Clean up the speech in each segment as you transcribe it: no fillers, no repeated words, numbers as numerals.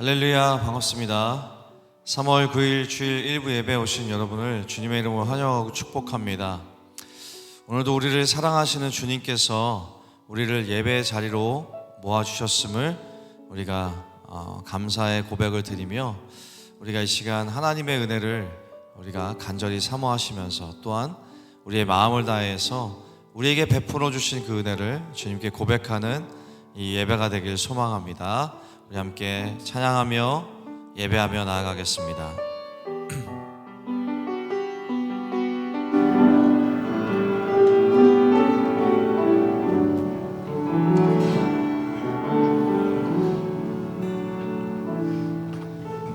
할렐루야, 반갑습니다. 3월 9일 주일 일부 예배에 오신 여러분을 주님의 이름으로 환영하고 축복합니다. 오늘도 우리를 사랑하시는 주님께서 우리를 예배의 자리로 모아주셨음을 우리가 감사의 고백을 드리며, 우리가 이 시간 하나님의 은혜를 우리가 간절히 사모하시면서 또한 우리의 마음을 다해서 우리에게 베풀어 주신 그 은혜를 주님께 고백하는 이 예배가 되길 소망합니다. 우리 함께 찬양하며 예배하며 나아가겠습니다.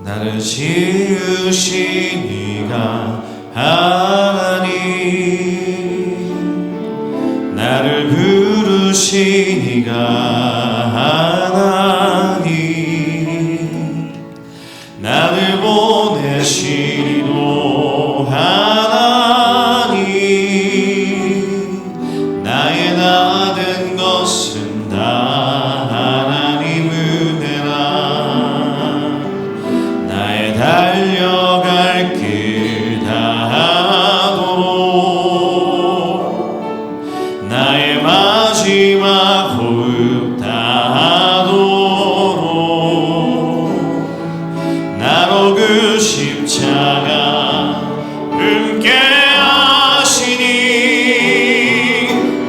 나를 지으신 이가 하나님, 나를 부르신 이가 하나님, 나를 보내신 이도 하나님, 나의 나 된 것은 다 하나님 은혜라. 나의 달려갈 길 다하도록, 나의 마지막 호흡 다하도록, 나로 그 십자가 함께 하시니,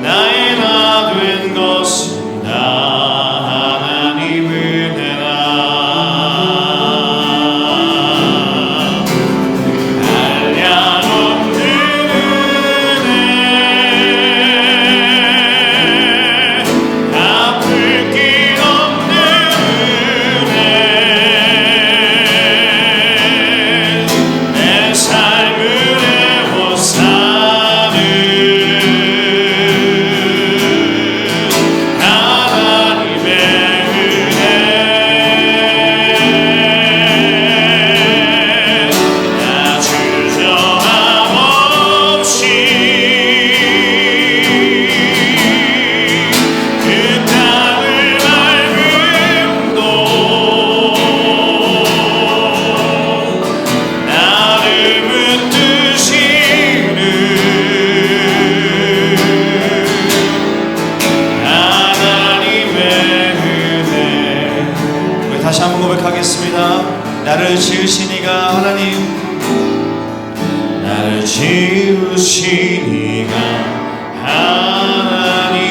나의 나 된 것은 다 하나님 은혜라. 한량없는 은혜, 갚을 길 없는 은혜, 내 삶을 애워싸는 하나님의 은혜, 나 주저함 없이 그 땅을 밟음도, 나를 붙드시는 하나님의 은혜. 우리 다시 한번 고백하겠습니다. 나를 지으신 이가 하나님, 나를 지으신 이가 하나님,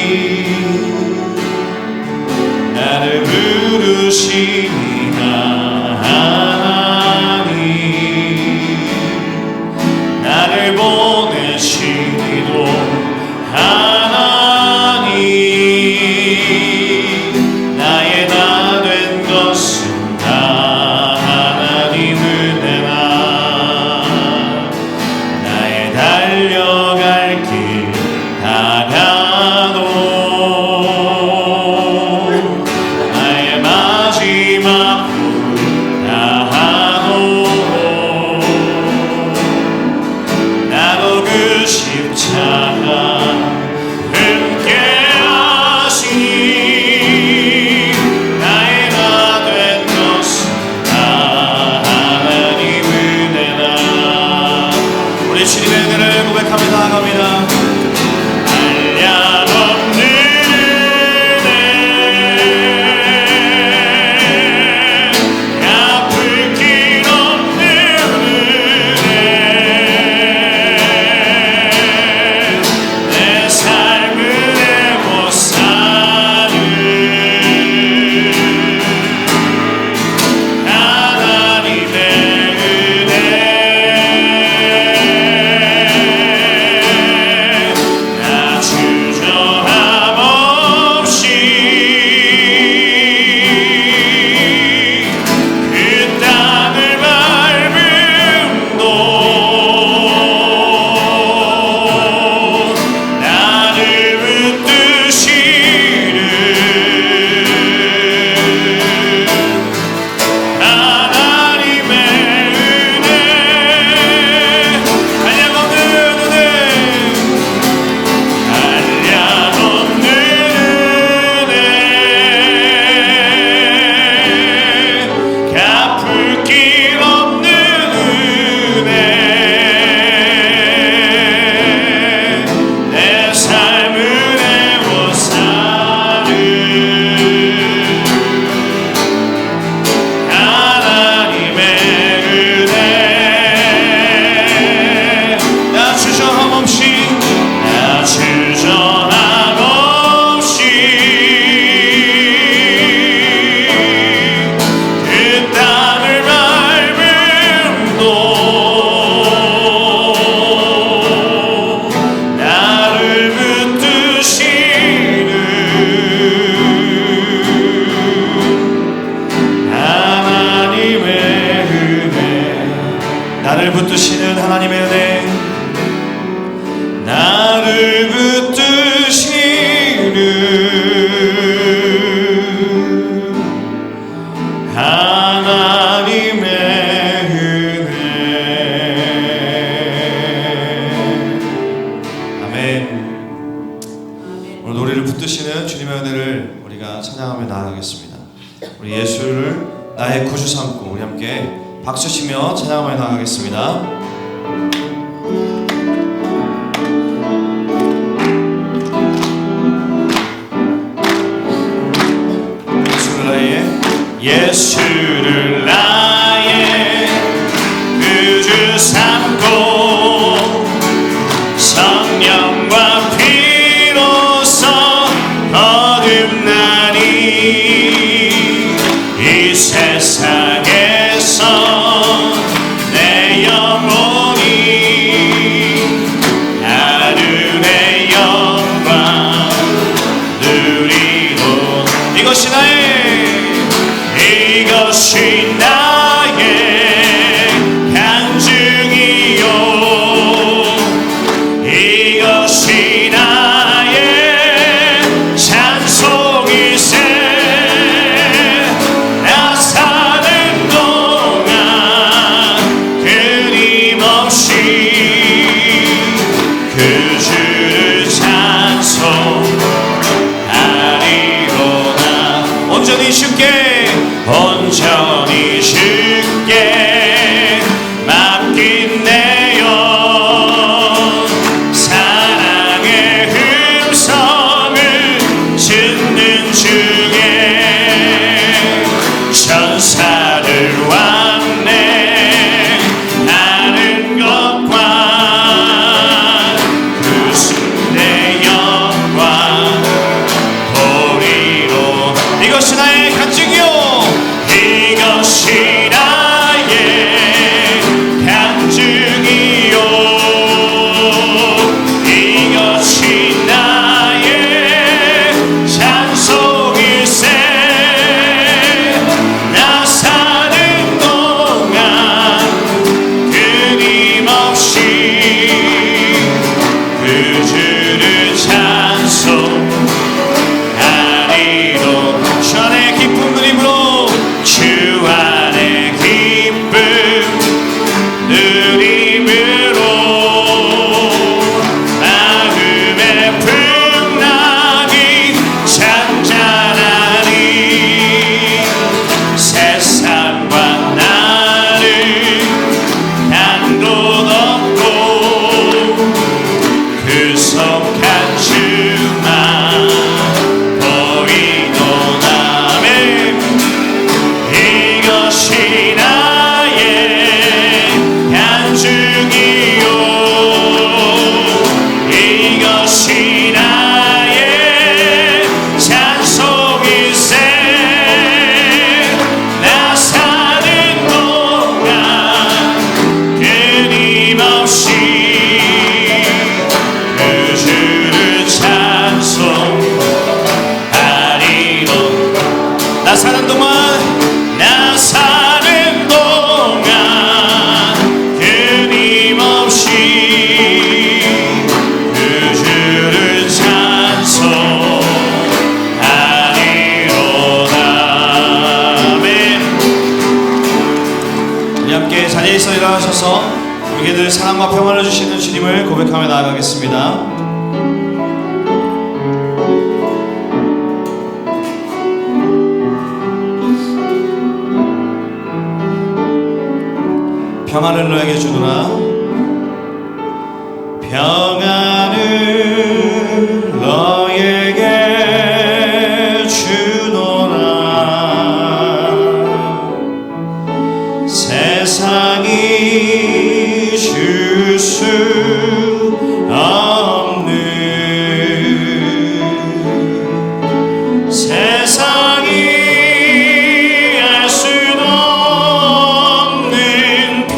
나를 부르신 이가 하나님, 나를 보내신 이도 하나님, 나의 나 된 것은 다 하나님 은혜라. 나의 달려갈 길 다가도, 나의 마지막 호흡 나를 붙드시는 하나님의 은혜, 나를 붙드시는 하나님의 은혜. 아멘. 오늘 노래를 붙드시는 주님의 은혜를 우리가 찬양하며 나아가겠습니다. 우리 예수를 나의 구주 삼고 우리 함께 박수치며 찬양하며 나아가겠습니다. 예수를 나의 구주 삼고 성령과 피로써 거듭나니 이 세상에서 내 영혼이 하늘의 영광 누리고 이것이 나의 간증이요 이것이 나의 찬송이세. 나 사는 동안 끊임없이 그 주를 찬송하리로다. 온전히 주께 맡긴 내 영, 사랑의 음성을 듣는 중에 천사를 왕래하는 것과 그 순대 영광 보리로. 이것이 나의 간증이요 이것이 나의 간증이요 이것이 나의 찬송일세. 나 사는 동안 끊임없이 그 주를 찬송하리로. 주 안에 기쁜 그림으로 주 안에 기쁨 누림으로 마음의 풍랑이 잔잔하니 세상과 나를 한도 없고 구속한 주만 보이도다. 아멘. 이것이 나의 간증이요 이것이 나의 찬송일세. 나 사는 동안 끊임없이 그 주를 찬송하리로. 나 사는 동안 끊임없이 그 주를 찬송하리로다. 아멘. 우리 함께 자리에서 일어나셔서 우리에게 늘 사랑과 평안을 주시는 주님을 고백하며 나아가겠습니다. 평안을 너에게 주노라. 평안을 너에게 주노라. 세상이 줄 수 없는 세상이 알 수도 없는 평안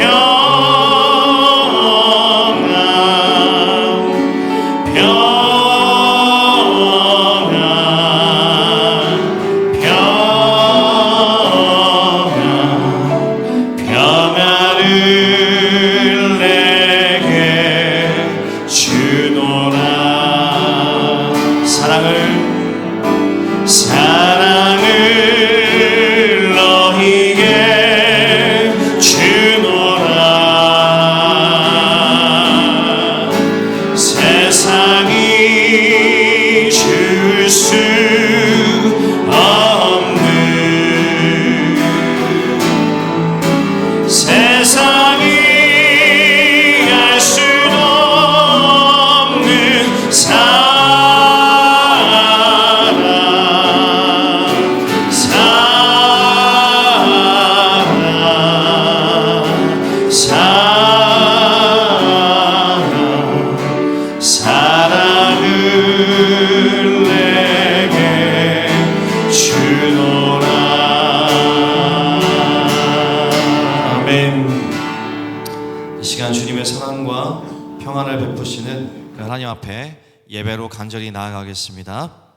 평안을 베푸시는 그 하나님 앞에 예배로 간절히 나아가겠습니다.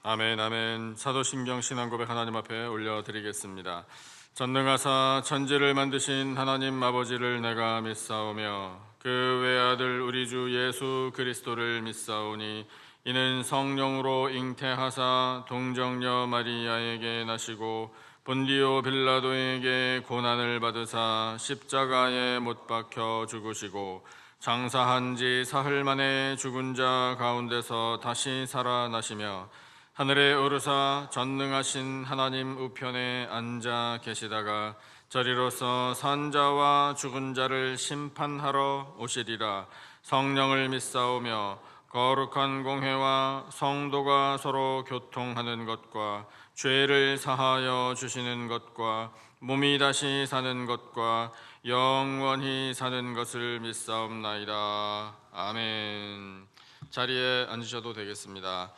아멘 아멘. 사도신경 신앙고백 하나님 앞에 올려드리겠습니다. 전능하사 천지를 만드신 하나님 아버지를 내가 믿사오며 그 외아들 우리 주 예수 그리스도를 믿사오니 이는 성령으로 잉태하사 동정녀 마리아에게 나시고 본디오 빌라도에게 고난을 받으사 십자가에 못 박혀 죽으시고 장사한 지 사흘 만에 죽은 자 가운데서 다시 살아나시며 하늘에 오르사 전능하신 하나님 우편에 앉아 계시다가 저리로서 산자와 죽은 자를 심판하러 오시리라. 성령을 믿사오며 거룩한 공회와 성도가 서로 교통하는 것과 죄를 사하여 주시는 것과 몸이 다시 사는 것과 영원히 사는 것을 믿사옵나이다. 아멘. 자리에 앉으셔도 되겠습니다.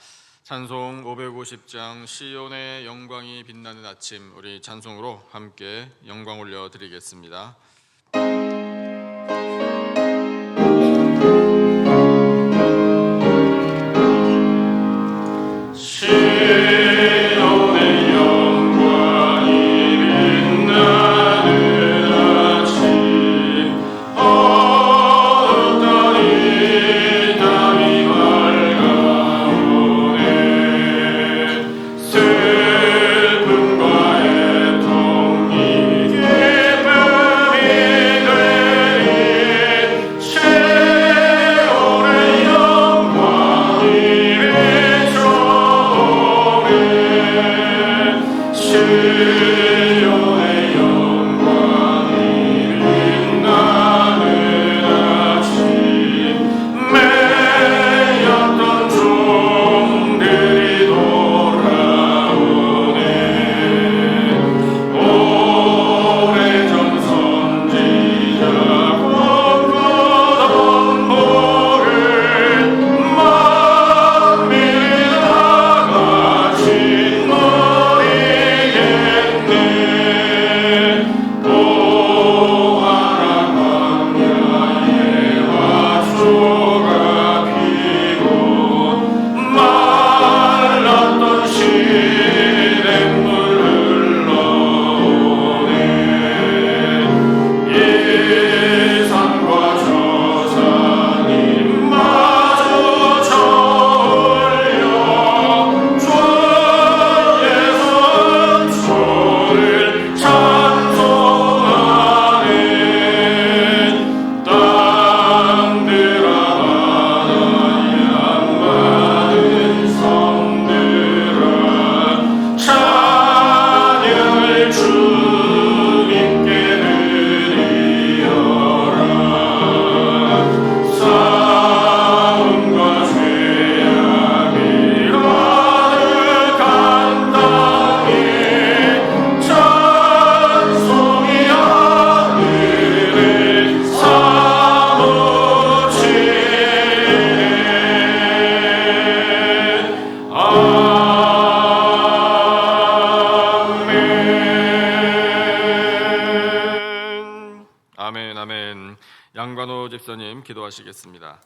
찬송 550장 시온의 영광이 빛나는 아침, 우리 찬송으로 함께 영광 올려드리겠습니다. 아멘 아멘. 양관호 집사님 기도하시겠습니다.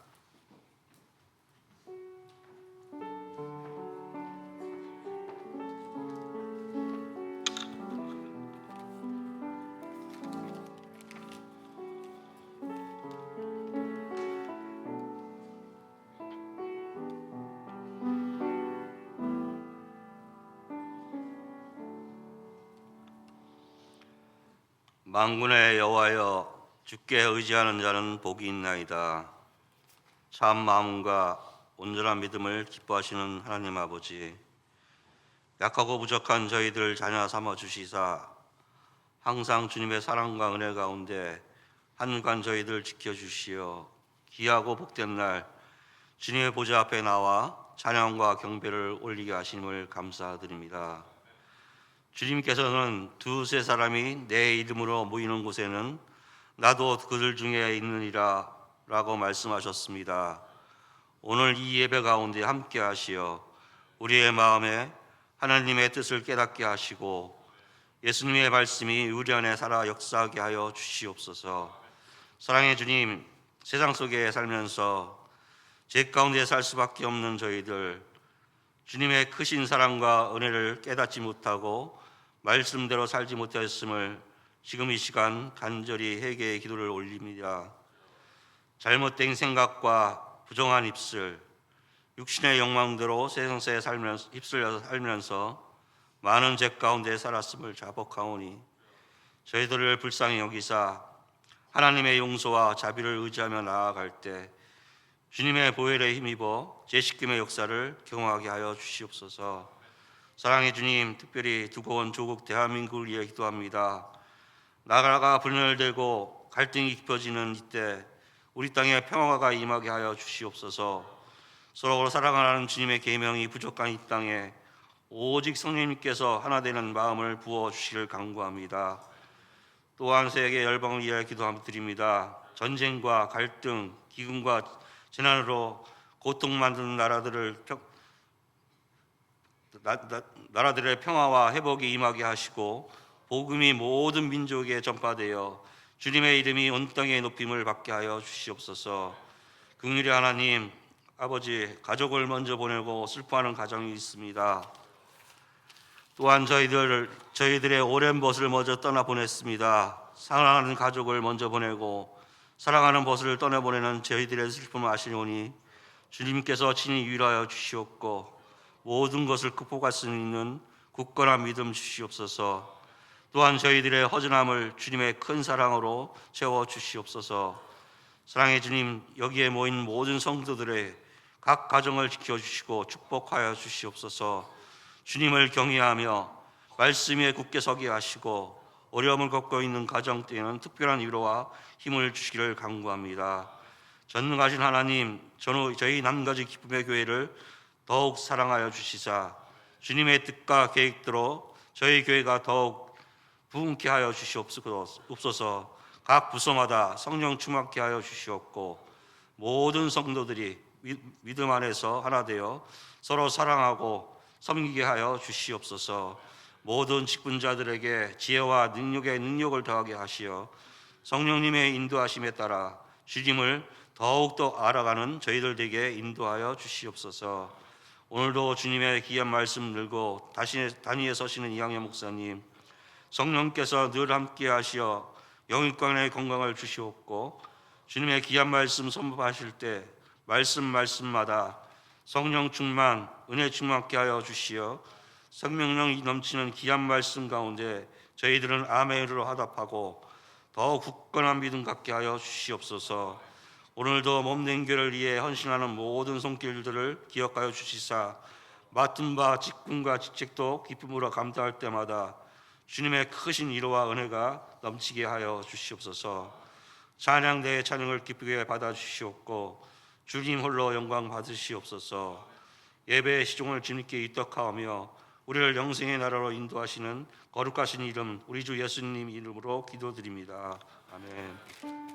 만군의 여호와여, 주께 의지하는 자는 복이 있나이다. 참 마음과 온전한 믿음을 기뻐하시는 하나님 아버지, 약하고 부족한 저희들 자녀 삼아 주시사 항상 주님의 사랑과 은혜 가운데 한 주간 저희들 지켜주시어 귀하고 복된 날 주님의 보좌 앞에 나와 찬양과 경배를 올리게 하심을 감사드립니다. 주님께서는 두세 사람이 내 이름으로 모이는 곳에는 나도 그들 중에 있느니라 라고 말씀하셨습니다. 오늘 이 예배 가운데 함께 하시어 우리의 마음에 하나님의 뜻을 깨닫게 하시고 예수님의 말씀이 우리 안에 살아 역사하게 하여 주시옵소서. 사랑의 주님, 세상 속에 살면서 죄 가운데 살 수밖에 없는 저희들, 주님의 크신 사랑과 은혜를 깨닫지 못하고 말씀대로 살지 못하였음을 지금 이 시간 간절히 회개의 기도를 올립니다. 잘못된 생각과 부정한 입술, 육신의 욕망대로 세상에 휩쓸려서 살면서 많은 죄 가운데 살았음을 자복하오니 저희들을 불쌍히 여기사 하나님의 용서와 자비를 의지하며 나아갈 때 주님의 보혈에 힘입어 재식김의 역사를 경험하게 하여 주시옵소서. 사랑의 주님, 특별히 두고 온 조국 대한민국을 위해 기도합니다. 나라가 분열되고 갈등이 깊어지는 이때 우리 땅에 평화가 임하게 하여 주시옵소서. 서로 사랑하는 주님의 계명이 부족한 이 땅에 오직 성령님께서 하나 되는 마음을 부어주시기를 간구합니다. 또한 세계 열방을 위하여 기도드립니다. 전쟁과 갈등, 기근과 재난으로 고통만드는 나라들의 평화와 회복이 임하게 하시고 복음이 모든 민족에 전파되어 주님의 이름이 온 땅에 높임을 받게 하여 주시옵소서. 긍휼의 하나님, 아버지, 가족을 먼저 보내고 슬퍼하는 가정이 있습니다. 또한 저희들의 오랜 벗을 먼저 떠나보냈습니다. 사랑하는 가족을 먼저 보내고 사랑하는 벗을 떠나보내는 저희들의 슬픔을 아시오니 주님께서 친히 위로하여 주시옵고 모든 것을 극복할 수 있는 굳건한 믿음 주시옵소서. 또한 저희들의 허전함을 주님의 큰 사랑으로 채워 주시옵소서. 사랑의 주님, 여기에 모인 모든 성도들의 각 가정을 지켜주시고 축복하여 주시옵소서. 주님을 경외하며 말씀 위에 굳게 서게 하시고 어려움을 겪고 있는 가정 때에는 특별한 위로와 힘을 주시기를 간구합니다. 전능하신 하나님, 저희 남가지 기쁨의 교회를 더욱 사랑하여 주시사 주님의 뜻과 계획대로 저희 교회가 더욱 부흥케 하여 주시옵소서. 각 부서마다 성령 충만케 하여 주시옵고 모든 성도들이 믿음 안에서 하나 되어 서로 사랑하고 섬기게 하여 주시옵소서. 모든 직분자들에게 지혜와 능력을 더하게 하시어 성령님의 인도하심에 따라 주님을 더욱더 알아가는 저희들 되게 인도하여 주시옵소서. 오늘도 주님의 귀한 말씀 들고 단위에 서시는 이항현 목사님, 성령께서 늘 함께 하시어 영육간의 건강을 주시옵고 주님의 귀한 말씀 선포하실 때 말씀마다 성령 충만, 은혜 충만케 하여 주시어 생명력이 넘치는 귀한 말씀 가운데 저희들은 아멘으로 화답하고 더 굳건한 믿음 갖게 하여 주시옵소서. 오늘도 몸된 교회를 위해 헌신하는 모든 손길들을 기억하여 주시사 맡은 바 직분과 직책도 기쁨으로 감당할 때마다 주님의 크신 위로와 은혜가 넘치게 하여 주시옵소서. 찬양대의 찬양을 기쁘게 받아 주시옵고 주님 홀로 영광 받으시옵소서. 예배의 시종을 주님께 입덕하며 우리를 영생의 나라로 인도하시는 거룩하신 이름 우리 주 예수님 이름으로 기도드립니다. 아멘.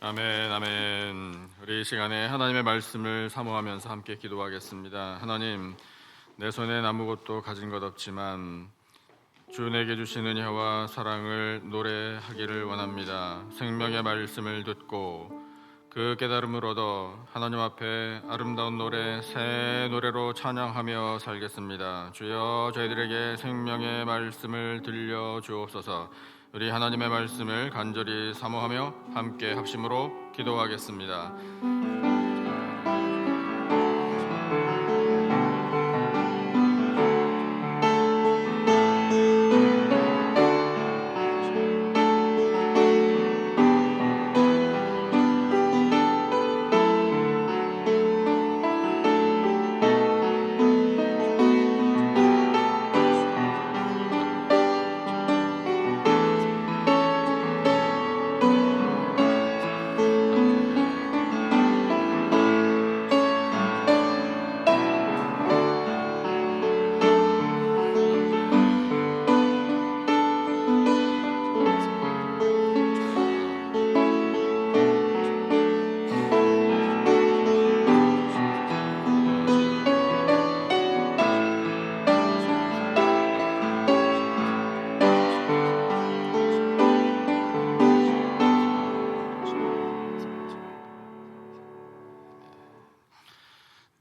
아멘, 아멘. 우리 이 시간에 하나님의 말씀을 사모하면서 함께 기도하겠습니다. 하나님, 내 손엔 아무것도 가진 것 없지만 주 내게 주신 은혜와 사랑을 노래하기를 원합니다. 생명의 말씀을 듣고 그 깨달음을 얻어 하나님 앞에 아름다운 노래, 새 노래로 찬양하며 살겠습니다. 주여, 저희들에게 생명의 말씀을 들려 주옵소서. 우리 하나님의 말씀을 간절히 사모하며 함께 합심으로 기도하겠습니다.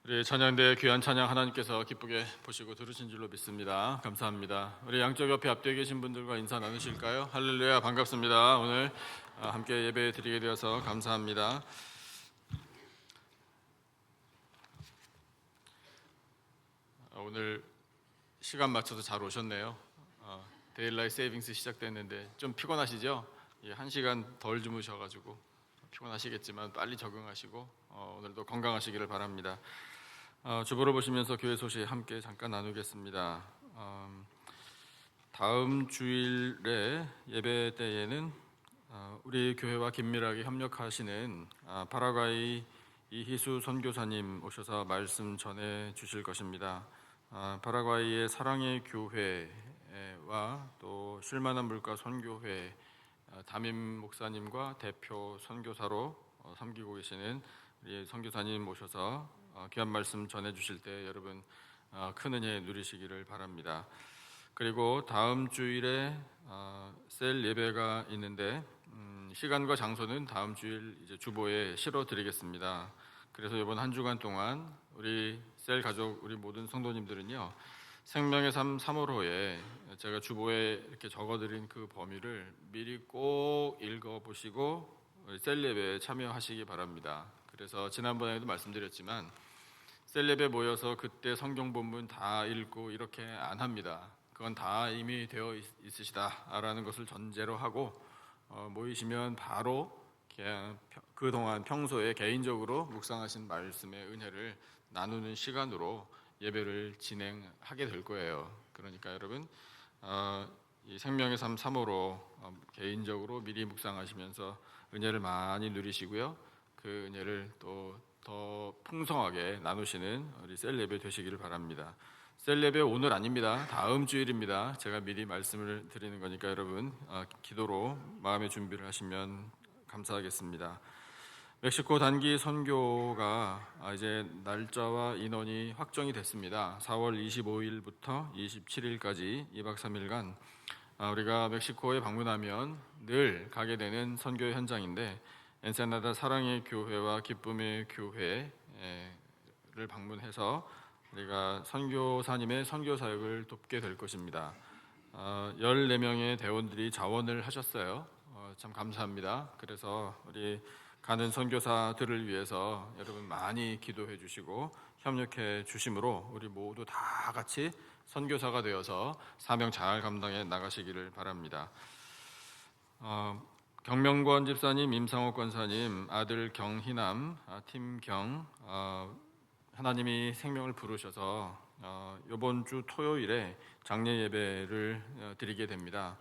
우리 찬양대 귀한 찬양 하나님께서 기쁘게 보시고 들으신 줄로 믿습니다. 감사합니다. 우리 양쪽 옆에 앞뒤에 계신 분들과 인사 나누실까요? 할렐루야, 반갑습니다. 오늘 함께 예배 드리게 되어서 감사합니다. 오늘 시간 맞춰서 잘 오셨네요. 데일라이트 세이빙스 시작됐는데 좀 피곤하시죠? 1시간 덜 주무셔가지고 피곤하시겠지만 빨리 적응하시고 오늘도 건강하시기를 바랍니다. 주보를 보시면서 교회 소식 함께 잠깐 나누겠습니다. 다음 주일에 예배 때에는 우리 교회와 긴밀하게 협력하시는 파라과이 이희수 선교사님 오셔서 말씀 전해 주실 것입니다. 파라과이의 사랑의 교회와 또 쉴만한 물가 선교회 담임 목사님과 대표 선교사로 섬기고 계시는 우리 선교사님 모셔서 귀한 말씀 전해 주실 때 여러분 큰 은혜 누리시기를 바랍니다. 그리고 다음 주일에 셀 예배가 있는데 시간과 장소는 다음 주일 이제 주보에 실어 드리겠습니다. 그래서 이번 한 주간 동안 우리 셀 가족 우리 모든 성도님들은요, 생명의 삶 3월호에 제가 주보에 이렇게 적어드린 그 범위를 미리 꼭 읽어보시고 셀 예배에 참여하시기 바랍니다. 그래서 지난번에도 말씀드렸지만 셀 예배 모여서 그때 성경 본문 다 읽고 이렇게 안 합니다. 그건 다 이미 되어 있으시다라는 것을 전제로 하고 모이시면 바로 그동안 평소에 개인적으로 묵상하신 말씀의 은혜를 나누는 시간으로 예배를 진행하게 될 거예요. 그러니까 여러분 이 생명의 삶 3호로 개인적으로 미리 묵상하시면서 은혜를 많이 누리시고요. 그 은혜를 또 더 풍성하게 나누시는 우리 셀 예배 되시기를 바랍니다. 셀 예배 오늘 아닙니다. 다음 주일입니다. 제가 미리 말씀을 드리는 거니까 여러분 기도로 마음의 준비를 하시면 감사하겠습니다. 멕시코 단기 선교가 이제 날짜와 인원이 확정이 됐습니다. 4월 25일부터 27일까지 2박 3일간 우리가 멕시코에 방문하면 늘 가게 되는 선교 현장인데 엔세나다 사랑의 교회와 기쁨의 교회를 방문해서 우리가 선교사님의 선교 사역을 돕게 될 것입니다. 14명의 대원들이 자원을 하셨어요. 참 감사합니다. 그래서 우리 가는 선교사들을 위해서 여러분 많이 기도해 주시고 협력해 주심으로 우리 모두 다 같이 선교사가 되어서 사명 잘 감당해 나가시기를 바랍니다. 경명권 집사님, 임상옥 권사님, 아들 경희남, 팀경 하나님이 생명을 부르셔서 이번 주 토요일에 장례 예배를 드리게 됩니다.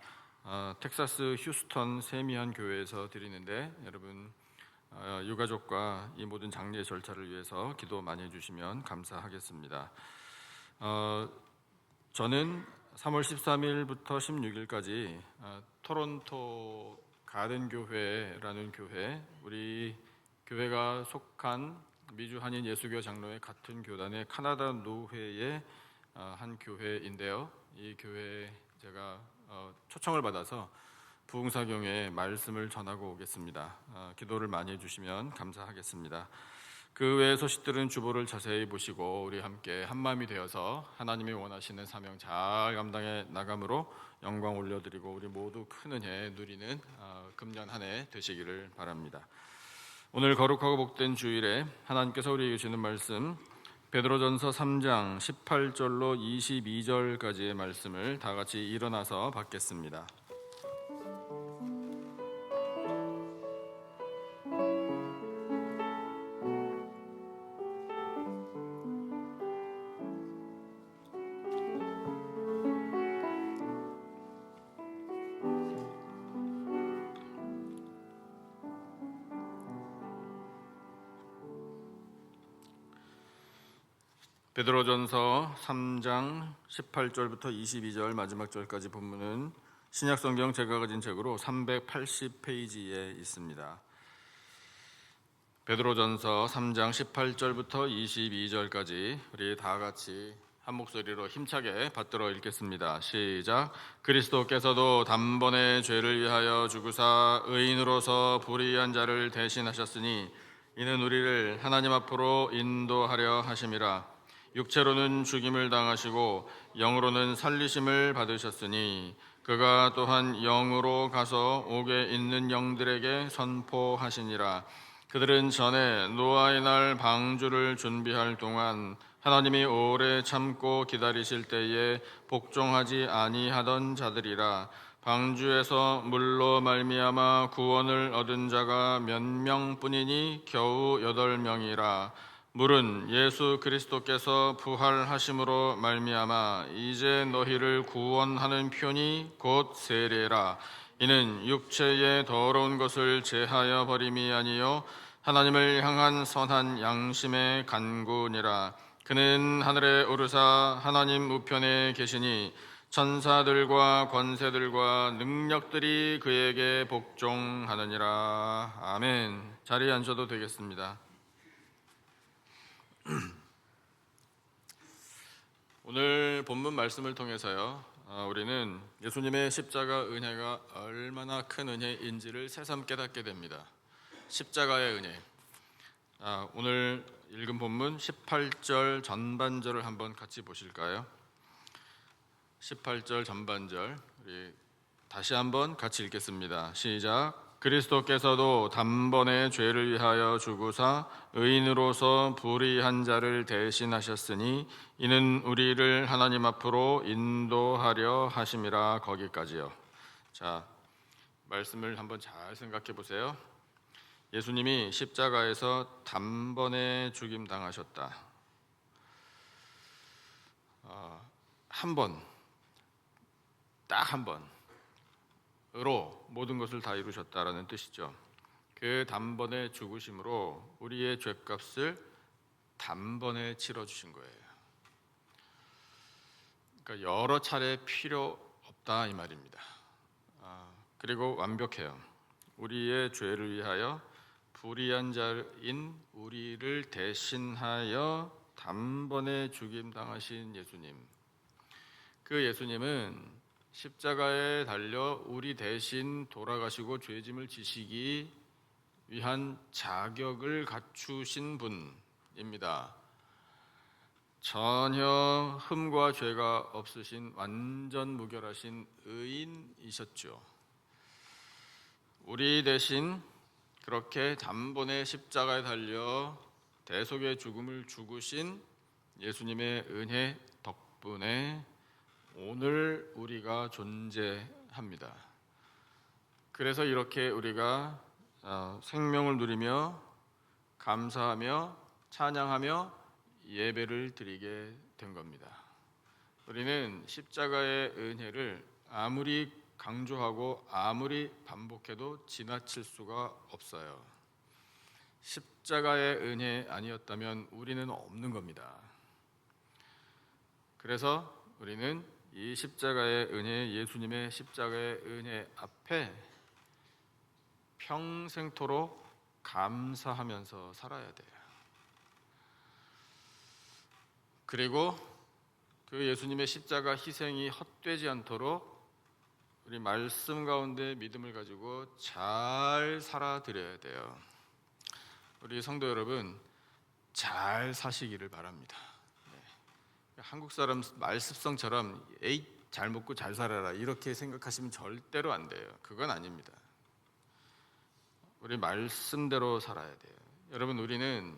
텍사스 휴스턴 세미한 교회에서 드리는데 여러분 유가족과 이 모든 장례 절차를 위해서 기도 많이 해주시면 감사하겠습니다. 저는 3월 13일부터 16일까지 토론토 가든 교회라는 교회, 우리 교회가 속한 미주 한인 예수교 장로회 같은 교단의 카나다 노회의 한 교회인데요. 이 교회에 제가 초청을 받아서 부흥사경에 말씀을 전하고 오겠습니다. 기도를 많이 해주시면 감사하겠습니다. 그 외의 소식들은 주보를 자세히 보시고 우리 함께 한마음이 되어서 하나님이 원하시는 사명 잘 감당해 나감으로 영광 올려드리고 우리 모두 큰 은혜 누리는 금년 한 해 되시기를 바랍니다. 오늘 거룩하고 복된 주일에 하나님께서 우리에게 주시는 말씀 베드로전서 3장 18절로 22절까지의 말씀을 다 같이 일어나서 받겠습니다. 베드로전서 3장 18절부터 22절 마지막 절까지 본문은 신약성경 제가 가진 책으로 380페이지에 있습니다. 베드로전서 3장 18절부터 22절까지 우리 다 같이 한 목소리로 힘차게 받들어 읽겠습니다. 시작. 그리스도께서도 단번에 죄를 위하여 죽으사 의인으로서 불의한 자를 대신하셨으니 이는 우리를 하나님 앞으로 인도하려 하심이라. 육체로는 죽임을 당하시고 영으로는 살리심을 받으셨으니 그가 또한 영으로 가서 옥에 있는 영들에게 선포하시니라. 그들은 전에 노아의 날 방주를 준비할 동안 하나님이 오래 참고 기다리실 때에 복종하지 아니하던 자들이라. 방주에서 물로 말미암아 구원을 얻은 자가 몇 명뿐이니 겨우 8명이라. 물은 예수 그리스도께서 부활하심으로 말미암아 이제 너희를 구원하는 표니 곧 세례라. 이는 육체의 더러운 것을 제하여 버림이 아니요 하나님을 향한 선한 양심의 간구니라. 그는 하늘에 오르사 하나님 우편에 계시니 천사들과 권세들과 능력들이 그에게 복종하느니라. 아멘. 자리에 앉아도 되겠습니다. 오늘 본문 말씀을 통해서요, 우리는 예수님의 십자가 은혜가 얼마나 큰 은혜인지를 새삼 깨닫게 됩니다. 십자가의 은혜. 오늘 읽은 본문 18절 전반절을 한번 같이 보실까요? 18절 전반절 우리 다시 한번 같이 읽겠습니다. 시작. 그리스도께서도 단번에 죄를 위하여 죽으사 의인으로서 불의한 자를 대신하셨으니 이는 우리를 하나님 앞으로 인도하려 하심이라. 거기까지요. 자, 말씀을 한번 잘 생각해 보세요. 예수님이 십자가에서 단번에 죽임 당하셨다. 한 번, 딱 한 번으로 모든 것을 다 이루셨다라는 뜻이죠. 그 단번에 죽으심으로 우리의 죄값을 단번에 치러주신 거예요. 그러니까 여러 차례 필요 없다 이 말입니다. 그리고 완벽해요. 우리의 죄를 위하여 불의한 자인 우리를 대신하여 단번에 죽임 당하신 예수님. 그 예수님은 십자가에 달려 우리 대신 돌아가시고 죄짐을 지시기 위한 자격을 갖추신 분입니다. 전혀 흠과 죄가 없으신 완전 무결하신 의인이셨죠. 우리 대신 그렇게 단번에 십자가에 달려 대속의 죽음을 죽으신 예수님의 은혜 덕분에 오늘 우리가 존재합니다. 그래서 이렇게 우리가 생명을 누리며 감사하며 찬양하며 예배를 드리게 된 겁니다. 우리는 십자가의 은혜를 아무리 강조하고 아무리 반복해도 지나칠 수가 없어요. 십자가의 은혜 아니었다면 우리는 없는 겁니다. 그래서 우리는 이 십자가의 은혜, 예수님의 십자가의 은혜 앞에 평생토록 감사하면서 살아야 돼요. 그리고 그 예수님의 십자가 희생이 헛되지 않도록 우리 말씀 가운데 믿음을 가지고 잘 살아드려야 돼요. 우리 성도 여러분, 잘 사시기를 바랍니다. 한국 사람 말습성처럼 에이 잘 먹고 잘 살아라 이렇게 생각하시면 절대로 안 돼요. 그건 아닙니다. 우리 말씀대로 살아야 돼요. 여러분, 우리는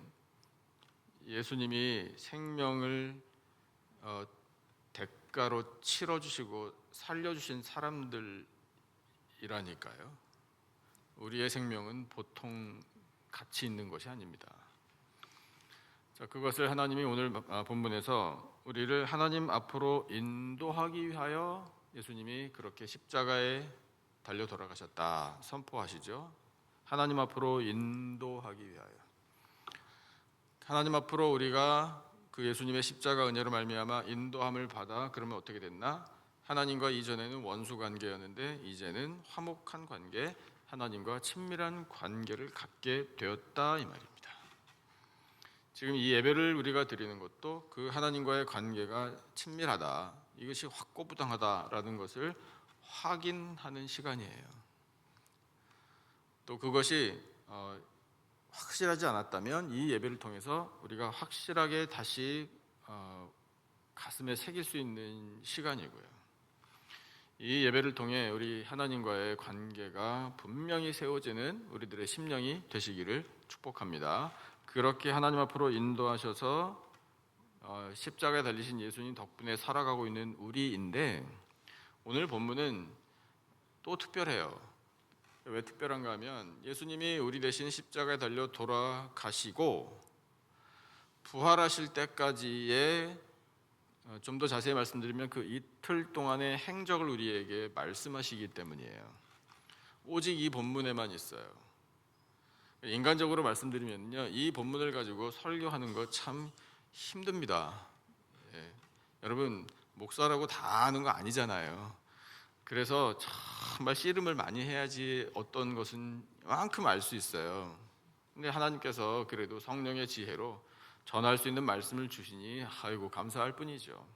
예수님이 생명을 대가로 치러주시고 살려주신 사람들이라니까요. 우리의 생명은 보통 가치 있는 것이 아닙니다. 자, 그것을 하나님이 오늘 본문에서 우리를 하나님 앞으로 인도하기 위하여 예수님이 그렇게 십자가에 달려 돌아가셨다 선포하시죠. 하나님 앞으로 인도하기 위하여. 하나님 앞으로 우리가 그 예수님의 십자가 은혜로 말미암아 인도함을 받아 그러면 어떻게 됐나? 하나님과 이전에는 원수 관계였는데 이제는 화목한 관계, 하나님과 친밀한 관계를 갖게 되었다 이 말입니다. 지금 이 예배를 우리가 드리는 것도 그 하나님과의 관계가 친밀하다, 이것이 확고부당하다라는 것을 확인하는 시간이에요. 또 그것이 확실하지 않았다면 이 예배를 통해서 우리가 확실하게 다시 가슴에 새길 수 있는 시간이고요. 이 예배를 통해 우리 하나님과의 관계가 분명히 세워지는 우리들의 심령이 되시기를 축복합니다. 그렇게 하나님 앞으로 인도하셔서 십자가에 달리신 예수님 덕분에 살아가고 있는 우리인데, 오늘 본문은 또 특별해요. 왜 특별한가 하면 예수님이 우리 대신 십자가에 달려 돌아가시고 부활하실 때까지의 좀 더 자세히 말씀드리면 그 이틀 동안의 행적을 우리에게 말씀하시기 때문이에요. 오직 이 본문에만 있어요. 인간적으로 말씀드리면요, 이 본문을 가지고 설교하는 거 참 힘듭니다. 여러분, 목사라고 다 아는 거 아니잖아요. 그래서 정말 씨름을 많이 해야지 어떤 것은 이만큼 알 수 있어요. 근데 하나님께서 그래도 성령의 지혜로 전할 수 있는 말씀을 주시니 아이고 감사할 뿐이죠.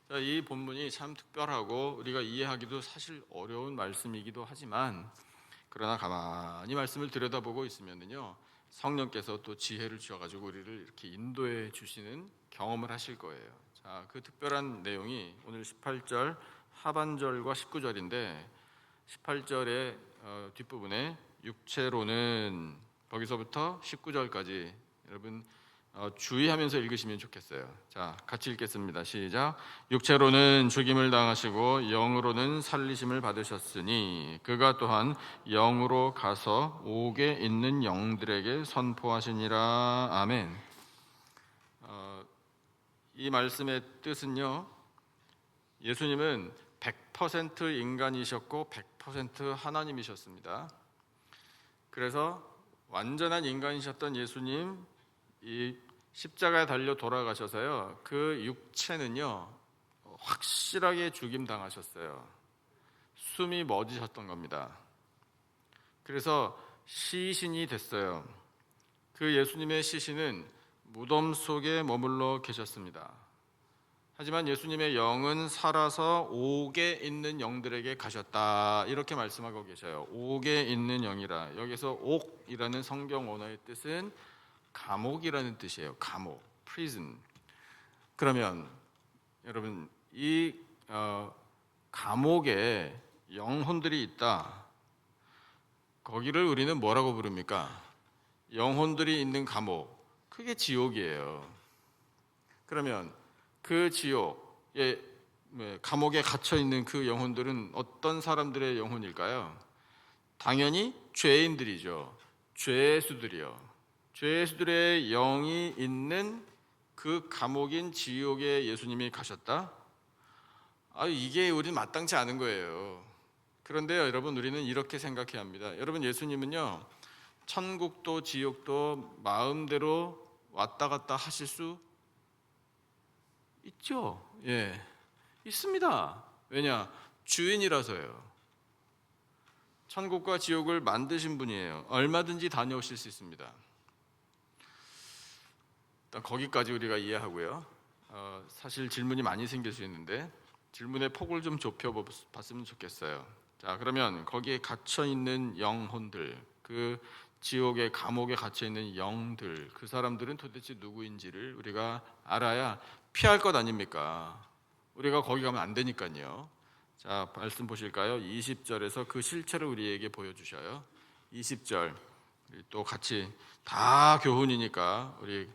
자, 이 본문이 참 특별하고 우리가 이해하기도 사실 어려운 말씀이기도 하지만, 그러나 가만히 말씀을 들여다보고 있으면요, 성령께서 또 지혜를 주셔가지고 우리를 이렇게 인도해 주시는 경험을 하실 거예요. 자, 그 특별한 내용이 오늘 18절 하반절과 19절인데 18절의 뒷부분에 육체로는, 거기서부터 19절까지 여러분 주의하면서 읽으시면 좋겠어요. 자, 같이 읽겠습니다. 시작. 육체로는 죽임을 당하시고 영으로는 살리심을 받으셨으니 그가 또한 영으로 가서 옥에 있는 영들에게 선포하시니라. 아멘. 이 말씀의 뜻은요, 예수님은 100% 인간이셨고 100% 하나님이셨습니다. 그래서 완전한 인간이셨던 예수님, 이 십자가에 달려 돌아가셔서요, 그 육체는요 확실하게 죽임 당하셨어요. 숨이 멎으셨던 겁니다. 그래서 시신이 됐어요. 그 예수님의 시신은 무덤 속에 머물러 계셨습니다. 하지만 예수님의 영은 살아서 옥에 있는 영들에게 가셨다 이렇게 말씀하고 계셔요. 옥에 있는 영이라. 여기서 옥이라는 성경 원어의 뜻은 감옥이라는 뜻이에요. 감옥, prison. 그러면 여러분, 이 감옥에 영혼들이 있다. 거기를 우리는 뭐라고 부릅니까? 영혼들이 있는 감옥. 그게 지옥이에요. 그러면 그 지옥에, 감옥에 갇혀 있는 그 영혼들은 어떤 사람들의 영혼일까요? 당연히 죄인들이죠. 죄수들이요. 죄수들의 영이 있는 그 감옥인 지옥에 예수님이 가셨다? 이게 우리는 마땅치 않은 거예요. 그런데 여러분, 우리는 이렇게 생각해야 합니다. 여러분, 예수님은요, 천국도 지옥도 마음대로 왔다 갔다 하실 수 있죠. 있습니다. 왜냐? 주인이라서요. 천국과 지옥을 만드신 분이에요. 얼마든지 다녀오실 수 있습니다. 일단 거기까지 우리가 이해하고요. 사실 질문이 많이 생길 수 있는데 질문의 폭을 좀 좁혀봤으면 좋겠어요. 자, 그러면 거기에 갇혀 있는 영혼들, 그 지옥의 감옥에 갇혀 있는 영들, 그 사람들은 도대체 누구인지를 우리가 알아야 피할 것 아닙니까? 우리가 거기 가면 안 되니까요. 자, 말씀 보실까요? 20절에서 그 실체를 우리에게 보여주셔요. 20절 우리 또 같이 다 교훈이니까 우리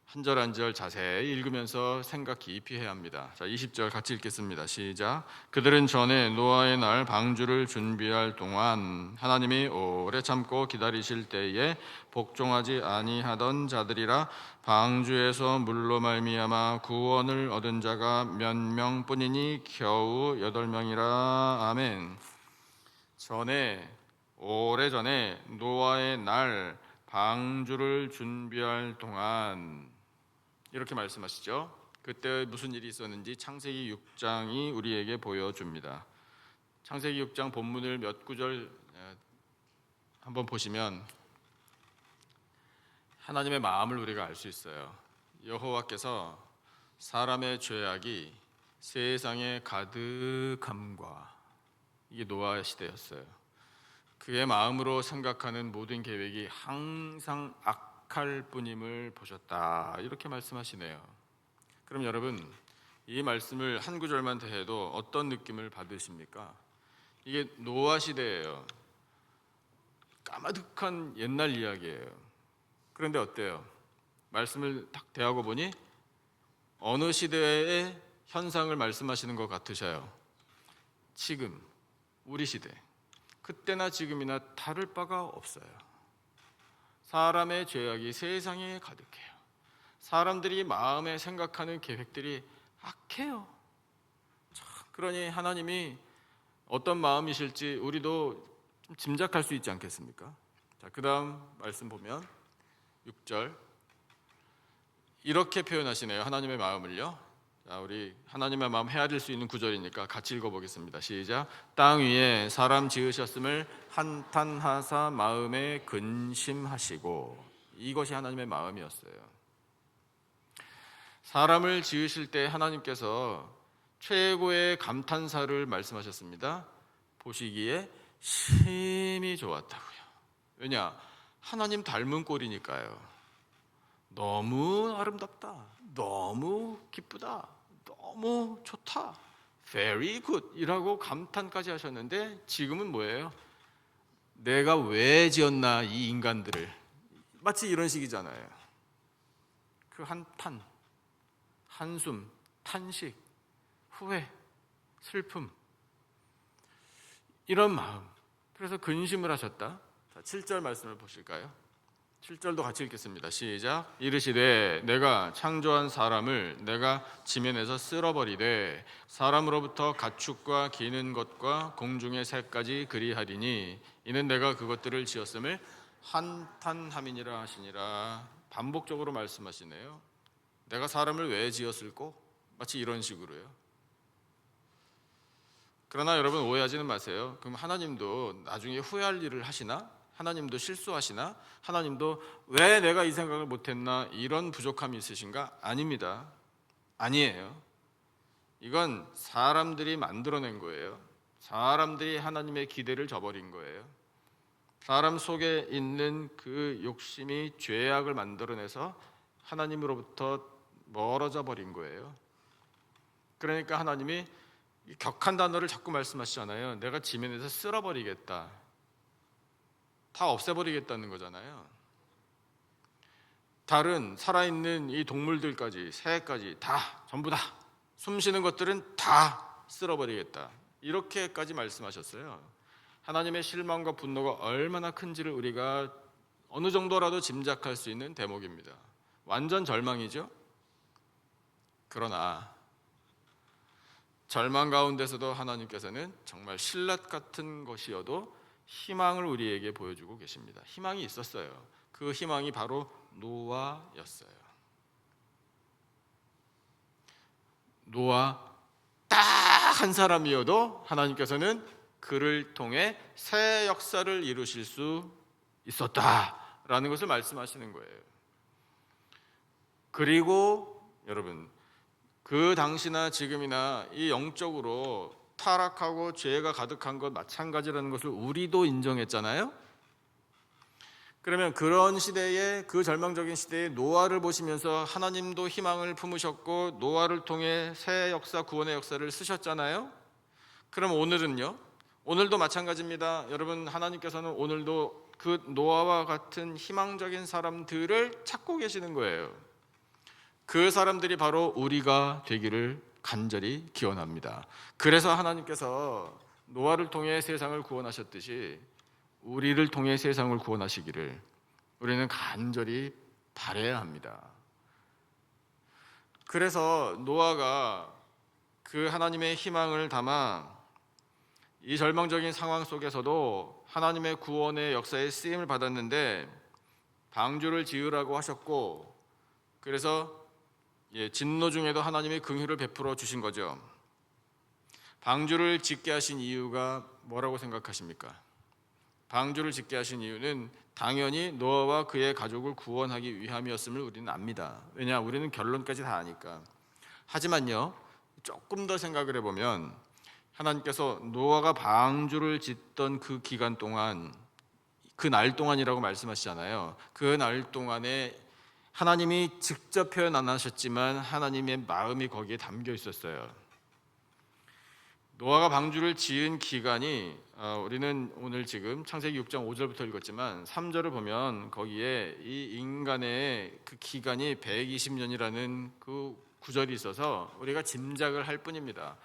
한 절 한 절 자세히 읽으면서 생각 깊이 해야 합니다. 자, 20절 같이 읽겠습니다. 시작. 그들은 전에 노아의 날 방주를 준비할 동안 하나님이 오래 참고 기다리실 때에 복종하지 아니하던 자들이라 방주에서 물로 말미암아 구원을 얻은 자가 몇 명뿐이니 겨우 8명이라. 아멘. 전에 오래전에 노아의 날 방주를 준비할 동안 이렇게 말씀하시죠. 그때 무슨 일이 있었는지 창세기 6장이 우리에게 보여줍니다. 창세기 6장 본문을 몇 구절 한번 보시면 하나님의 마음을 우리가 알 수 있어요. 여호와께서 사람의 죄악이 세상에 가득함과, 이게 노아 시대였어요. 그의 마음으로 생각하는 모든 계획이 항상 악할 뿐임을 보셨다, 이렇게 말씀하시네요. 그럼 여러분, 이 말씀을 한 구절만 더해도 어떤 느낌을 받으십니까? 이게 노아 시대예요. 까마득한 옛날 이야기예요. 그런데 어때요? 말씀을 딱 대하고 보니 어느 시대의 현상을 말씀하시는 것 같으셔요? 지금 우리 시대, 그때나 지금이나 다를 바가 없어요. 사람의 죄악이 세상에 가득해요. 사람들이 마음에 생각하는 계획들이 악해요. 그러니 하나님이 어떤 마음이실지 우리도 좀 짐작할 수 있지 않겠습니까? 자, 그 다음 말씀 보면 6절 이렇게 표현하시네요. 하나님의 마음을요. 자, 우리 하나님의 마음 헤아릴 수 있는 구절이니까 같이 읽어보겠습니다. 시작. 땅 위에 사람 지으셨음을 한탄하사 마음에 근심하시고. 이것이 하나님의 마음이었어요. 사람을 지으실 때 하나님께서 최고의 감탄사를 말씀하셨습니다. 보시기에 심히 좋았다고요. 왜냐? 하나님 닮은 꼴이니까요. 너무 아름답다, 너무 기쁘다, 너무 좋다, very good 이라고 감탄까지 하셨는데 지금은 뭐예요? 내가 왜 지었나 이 인간들을, 마치 이런 식이잖아요. 그 한탄, 한숨, 탄식, 후회, 슬픔, 이런 마음. 그래서 근심을 하셨다. 자, 7절 말씀을 보실까요? 7절도 같이 읽겠습니다. 시작. 이르시되 내가 창조한 사람을 내가 지면에서 쓸어버리되 사람으로부터 가축과 기는 것과 공중의 새까지 그리하리니 이는 내가 그것들을 지었음을 한탄함이니라 하시니라. 반복적으로 말씀하시네요. 내가 사람을 왜 지었을꼬? 마치 이런 식으로요. 그러나 여러분 오해하지는 마세요. 그럼 하나님도 나중에 후회할 일을 하시나? 하나님도 실수하시나? 하나님도 왜 내가 이 생각을 못했나? 이런 부족함이 있으신가? 아닙니다. 아니에요. 이건 사람들이 만들어낸 거예요. 사람들이 하나님의 기대를 저버린 거예요. 사람 속에 있는 그 욕심이 죄악을 만들어내서 하나님으로부터 멀어져 버린 거예요. 그러니까 하나님이 격한 단어를 자꾸 말씀하시잖아요. 내가 지면에서 쓸어버리겠다, 다 없애버리겠다는 거잖아요. 다른 살아있는 이 동물들까지, 새까지 다, 전부 다, 숨쉬는 것들은 다 쓸어버리겠다, 이렇게까지 말씀하셨어요. 하나님의 실망과 분노가 얼마나 큰지를 우리가 어느 정도라도 짐작할 수 있는 대목입니다. 완전 절망이죠. 그러나 절망 가운데서도 하나님께서는 정말 신라 같은 것이어도 희망을 우리에게 보여주고 계십니다. 희망이 있었어요. 그 희망이 바로 노아였어요. 노아 딱 한 사람이어도 하나님께서는 그를 통해 새 역사를 이루실 수 있었다라는 것을 말씀하시는 거예요. 그리고 여러분, 그 당시나 지금이나 이 영적으로 타락하고 죄가 가득한 것 마찬가지라는 것을 우리도 인정했잖아요. 그러면 그런 시대에, 그 절망적인 시대에 노아를 보시면서 하나님도 희망을 품으셨고 노아를 통해 새 역사, 구원의 역사를 쓰셨잖아요. 그럼 오늘은요? 오늘도 마찬가지입니다. 여러분, 하나님께서는 오늘도 그 노아와 같은 희망적인 사람들을 찾고 계시는 거예요. 그 사람들이 바로 우리가 되기를 간절히 기원합니다. 그래서 하나님께서 노아를 통해 세상을 구원하셨듯이 우리를 통해 세상을 구원하시기를 우리는 간절히 바라야 합니다. 그래서 노아가 그 하나님의 희망을 담아 이 절망적인 상황 속에서도 하나님의 구원의 역사에 쓰임을 받았는데 방주를 지으라고 하셨고, 그래서 진노 중에도 하나님이 긍휼을 베풀어 주신 거죠. 방주를 짓게 하신 이유가 뭐라고 생각하십니까? 방주를 짓게 하신 이유는 당연히 노아와 그의 가족을 구원하기 위함이었음을 우리는 압니다. 왜냐? 우리는 결론까지 다 아니까. 하지만요, 조금 더 생각을 해보면 하나님께서 노아가 방주를 짓던 그 기간 동안, 그 날 동안이라고 말씀하시잖아요. 그 날 동안에 하나님이 직접 표현 안 하셨지만 하나님의 마음이 거기에 담겨 있었어요. 노아가 방주를 지은 기간이 우리는 오늘 지금 창세기 6장 5절부터 읽었지만 3절을 보면 거기에 이 인간의 그 기간이 120년이라는 그 구절이 있어서 우리가 짐작을 할 뿐입니다.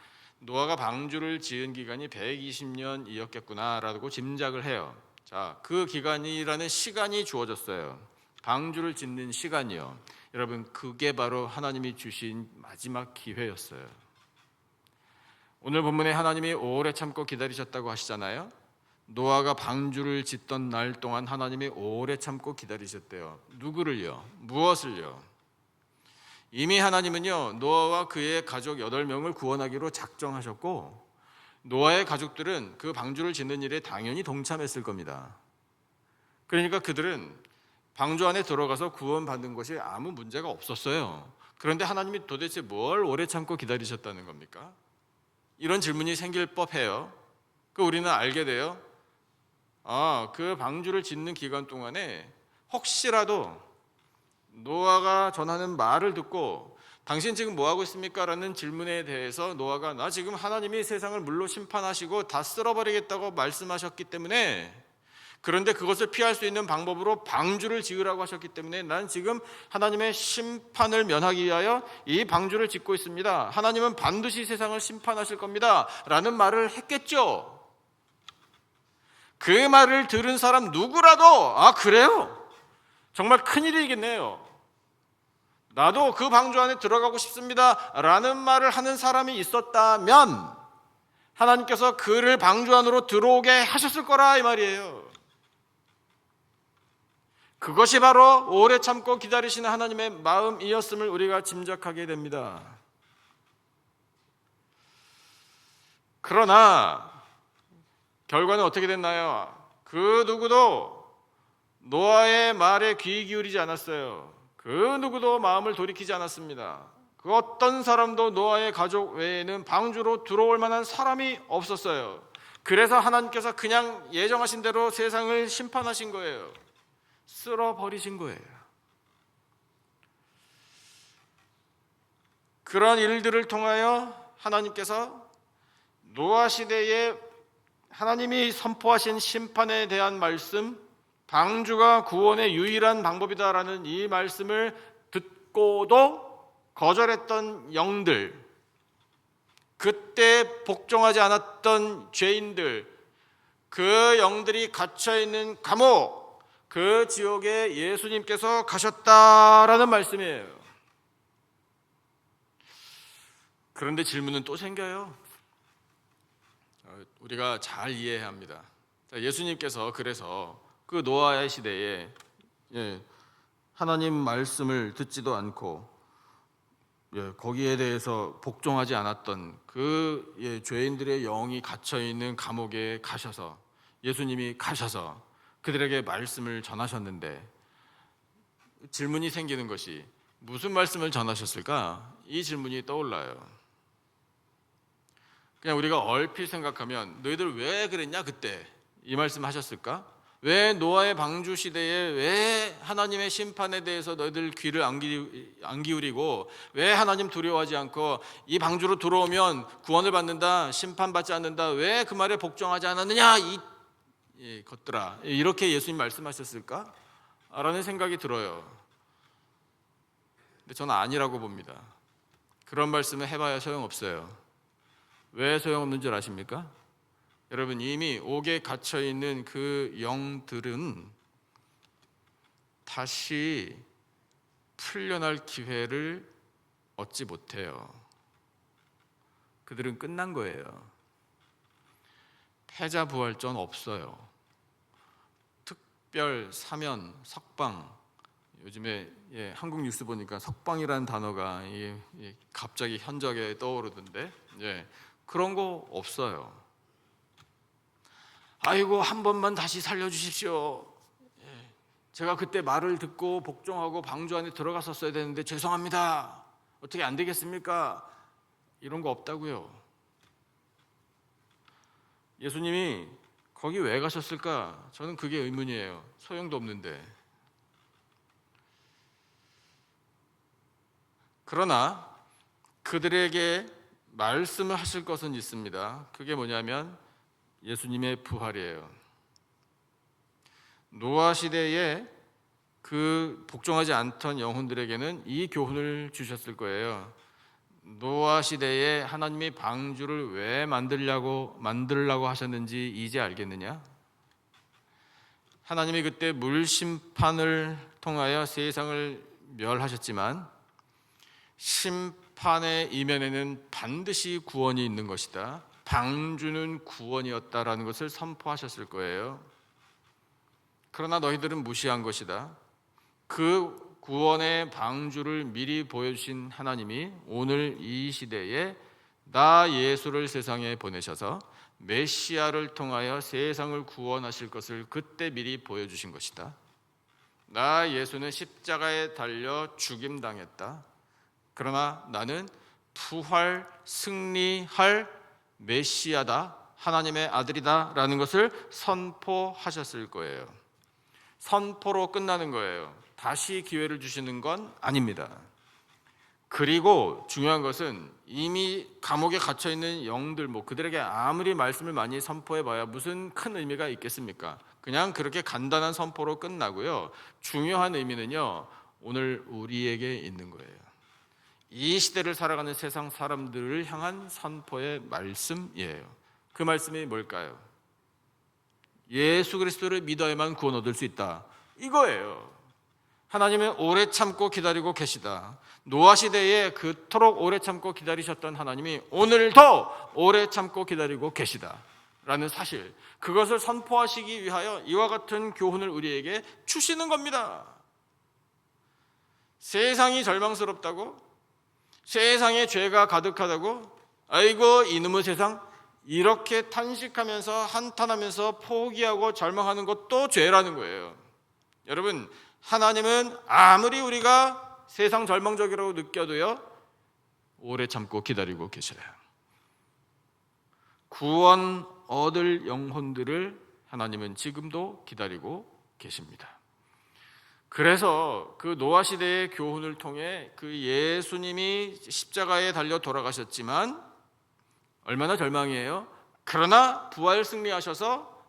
노아가 방주를 지은 기간이 120년이었겠구나라고 짐작을 해요. 자, 그 기간이라는 시간이 주어졌어요. 방주를 짓는 시간이요. 여러분, 그게 바로 하나님이 주신 마지막 기회였어요. 오늘 본문에 하나님이 오래 참고 기다리셨다고 하시잖아요. 노아가 방주를 짓던 날 동안 하나님이 오래 참고 기다리셨대요. 누구를요? 무엇을요? 이미 하나님은요, 노아와 그의 가족 8명을 구원하기로 작정하셨고 노아의 가족들은 그 방주를 짓는 일에 당연히 동참했을 겁니다. 그러니까 그들은 방주 안에 들어가서 구원받는 것이 아무 문제가 없었어요. 그런데 하나님이 도대체 뭘 오래 참고 기다리셨다는 겁니까? 이런 질문이 생길 법해요. 그 우리는 알게 돼요. 그 방주를 짓는 기간 동안에 혹시라도 노아가 전하는 말을 듣고 당신 지금 뭐 하고 있습니까? 라는 질문에 대해서 노아가 나 지금 하나님이 세상을 물로 심판하시고 다 쓸어버리겠다고 말씀하셨기 때문에, 그런데 그것을 피할 수 있는 방법으로 방주를 지으라고 하셨기 때문에 난 지금 하나님의 심판을 면하기 위하여 이 방주를 짓고 있습니다. 하나님은 반드시 세상을 심판하실 겁니다. 라는 말을 했겠죠. 그 말을 들은 사람 누구라도 그래요? 정말 큰일이겠네요. 나도 그 방주 안에 들어가고 싶습니다. 라는 말을 하는 사람이 있었다면 하나님께서 그를 방주 안으로 들어오게 하셨을 거라 이 말이에요. 그것이 바로 오래 참고 기다리시는 하나님의 마음이었음을 우리가 짐작하게 됩니다. 그러나 결과는 어떻게 됐나요? 그 누구도 노아의 말에 귀 기울이지 않았어요. 그 누구도 마음을 돌이키지 않았습니다. 그 어떤 사람도 노아의 가족 외에는 방주로 들어올 만한 사람이 없었어요. 그래서 하나님께서 그냥 예정하신 대로 세상을 심판하신 거예요. 쓸어버리신 거예요. 그런 일들을 통하여 하나님께서 노아 시대에 하나님이 선포하신 심판에 대한 말씀, 방주가 구원의 유일한 방법이다라는 이 말씀을 듣고도 거절했던 영들, 그때 복종하지 않았던 죄인들, 그 영들이 갇혀있는 감옥, 그 지옥에 예수님께서 가셨다라는 말씀이에요. 그런데 질문은 또 생겨요. 우리가 잘 이해해야 합니다. 예수님께서 그래서 그 노아의 시대에 하나님 말씀을 듣지도 않고 거기에 대해서 복종하지 않았던 그 죄인들의 영이 갇혀 있는 감옥에 가셔서 예수님이 가셔서 그들에게 말씀을 전하셨는데 질문이 생기는 것이 무슨 말씀을 전하셨을까? 이 질문이 떠올라요. 그냥 우리가 얼핏 생각하면 너희들 왜 그랬냐 그때 이 말씀 하셨을까? 왜 노아의 방주 시대에 왜 하나님의 심판에 대해서 너희들 귀를 안 기울이고 왜 하나님 두려워하지 않고 이 방주로 들어오면 구원을 받는다 심판받지 않는다 왜 그 말에 복종하지 않았느냐 이 것들아 이렇게 예수님 말씀하셨을까? 라는 생각이 들어요. 근데 저는 아니라고 봅니다. 그런 말씀을 해봐야 소용없어요. 왜 소용없는 줄 아십니까? 여러분 이미 옥에 갇혀있는 그 영들은 다시 풀려날 기회를 얻지 못해요. 그들은 끝난 거예요. 패자부활전 없어요. 특별, 사면, 석방 요즘에 한국 뉴스 보니까 석방이라는 단어가 갑자기 현저하게 떠오르던데 그런 거 없어요. 아이고 한 번만 다시 살려주십시오. 제가 그때 말을 듣고 복종하고 방주 안에 들어갔었어야 되는데 죄송합니다. 어떻게 안 되겠습니까? 이런 거 없다고요. 예수님이 거기 왜 가셨을까? 저는 그게 의문이에요. 소용도 없는데. 그러나 그들에게 말씀을 하실 것은 있습니다. 그게 뭐냐면 예수님의 부활이에요. 노아 시대에 그 복종하지 않던 영혼들에게는 이 교훈을 주셨을 거예요. 노아 시대에 하나님이 방주를 왜 만들려고 하셨는지 이제 알겠느냐? 하나님이 그때 물 심판을 통하여 세상을 멸하셨지만 심판의 이면에는 반드시 구원이 있는 것이다. 방주는 구원이었다라는 것을 선포하셨을 거예요. 그러나 너희들은 무시한 것이다. 그 구원의 방주를 미리 보여주신 하나님이 오늘 이 시대에 나 예수를 세상에 보내셔서 메시아를 통하여 세상을 구원하실 것을 그때 미리 보여주신 것이다. 나 예수는 십자가에 달려 죽임당했다. 그러나 나는 부활 승리할 메시아다, 하나님의 아들이다 라는 것을 선포하셨을 거예요. 선포로 끝나는 거예요. 다시 기회를 주시는 건 아닙니다. 그리고 중요한 것은 이미 감옥에 갇혀있는 영들 그들에게 아무리 말씀을 많이 선포해봐야 무슨 큰 의미가 있겠습니까? 그냥 그렇게 간단한 선포로 끝나고요. 중요한 의미는요, 오늘 우리에게 있는 거예요. 이 시대를 살아가는 세상 사람들을 향한 선포의 말씀이에요. 그 말씀이 뭘까요? 예수 그리스도를 믿어야만 구원 얻을 수 있다. 이거예요. 하나님은 오래 참고 기다리고 계시다. 노아 시대에 그토록 오래 참고 기다리셨던 하나님이 오늘도 오래 참고 기다리고 계시다 라는 사실, 그것을 선포하시기 위하여 이와 같은 교훈을 우리에게 주시는 겁니다. 세상이 절망스럽다고, 세상에 죄가 가득하다고, 아이고 이놈의 세상, 이렇게 탄식하면서 한탄하면서 포기하고 절망하는 것도 죄라는 거예요. 여러분, 하나님은 아무리 우리가 세상 절망적이라고 느껴도요, 오래 참고 기다리고 계셔요. 구원 얻을 영혼들을 하나님은 지금도 기다리고 계십니다. 그래서 그 노아 시대의 교훈을 통해 그 예수님이 십자가에 달려 돌아가셨지만 얼마나 절망이에요? 그러나 부활 승리하셔서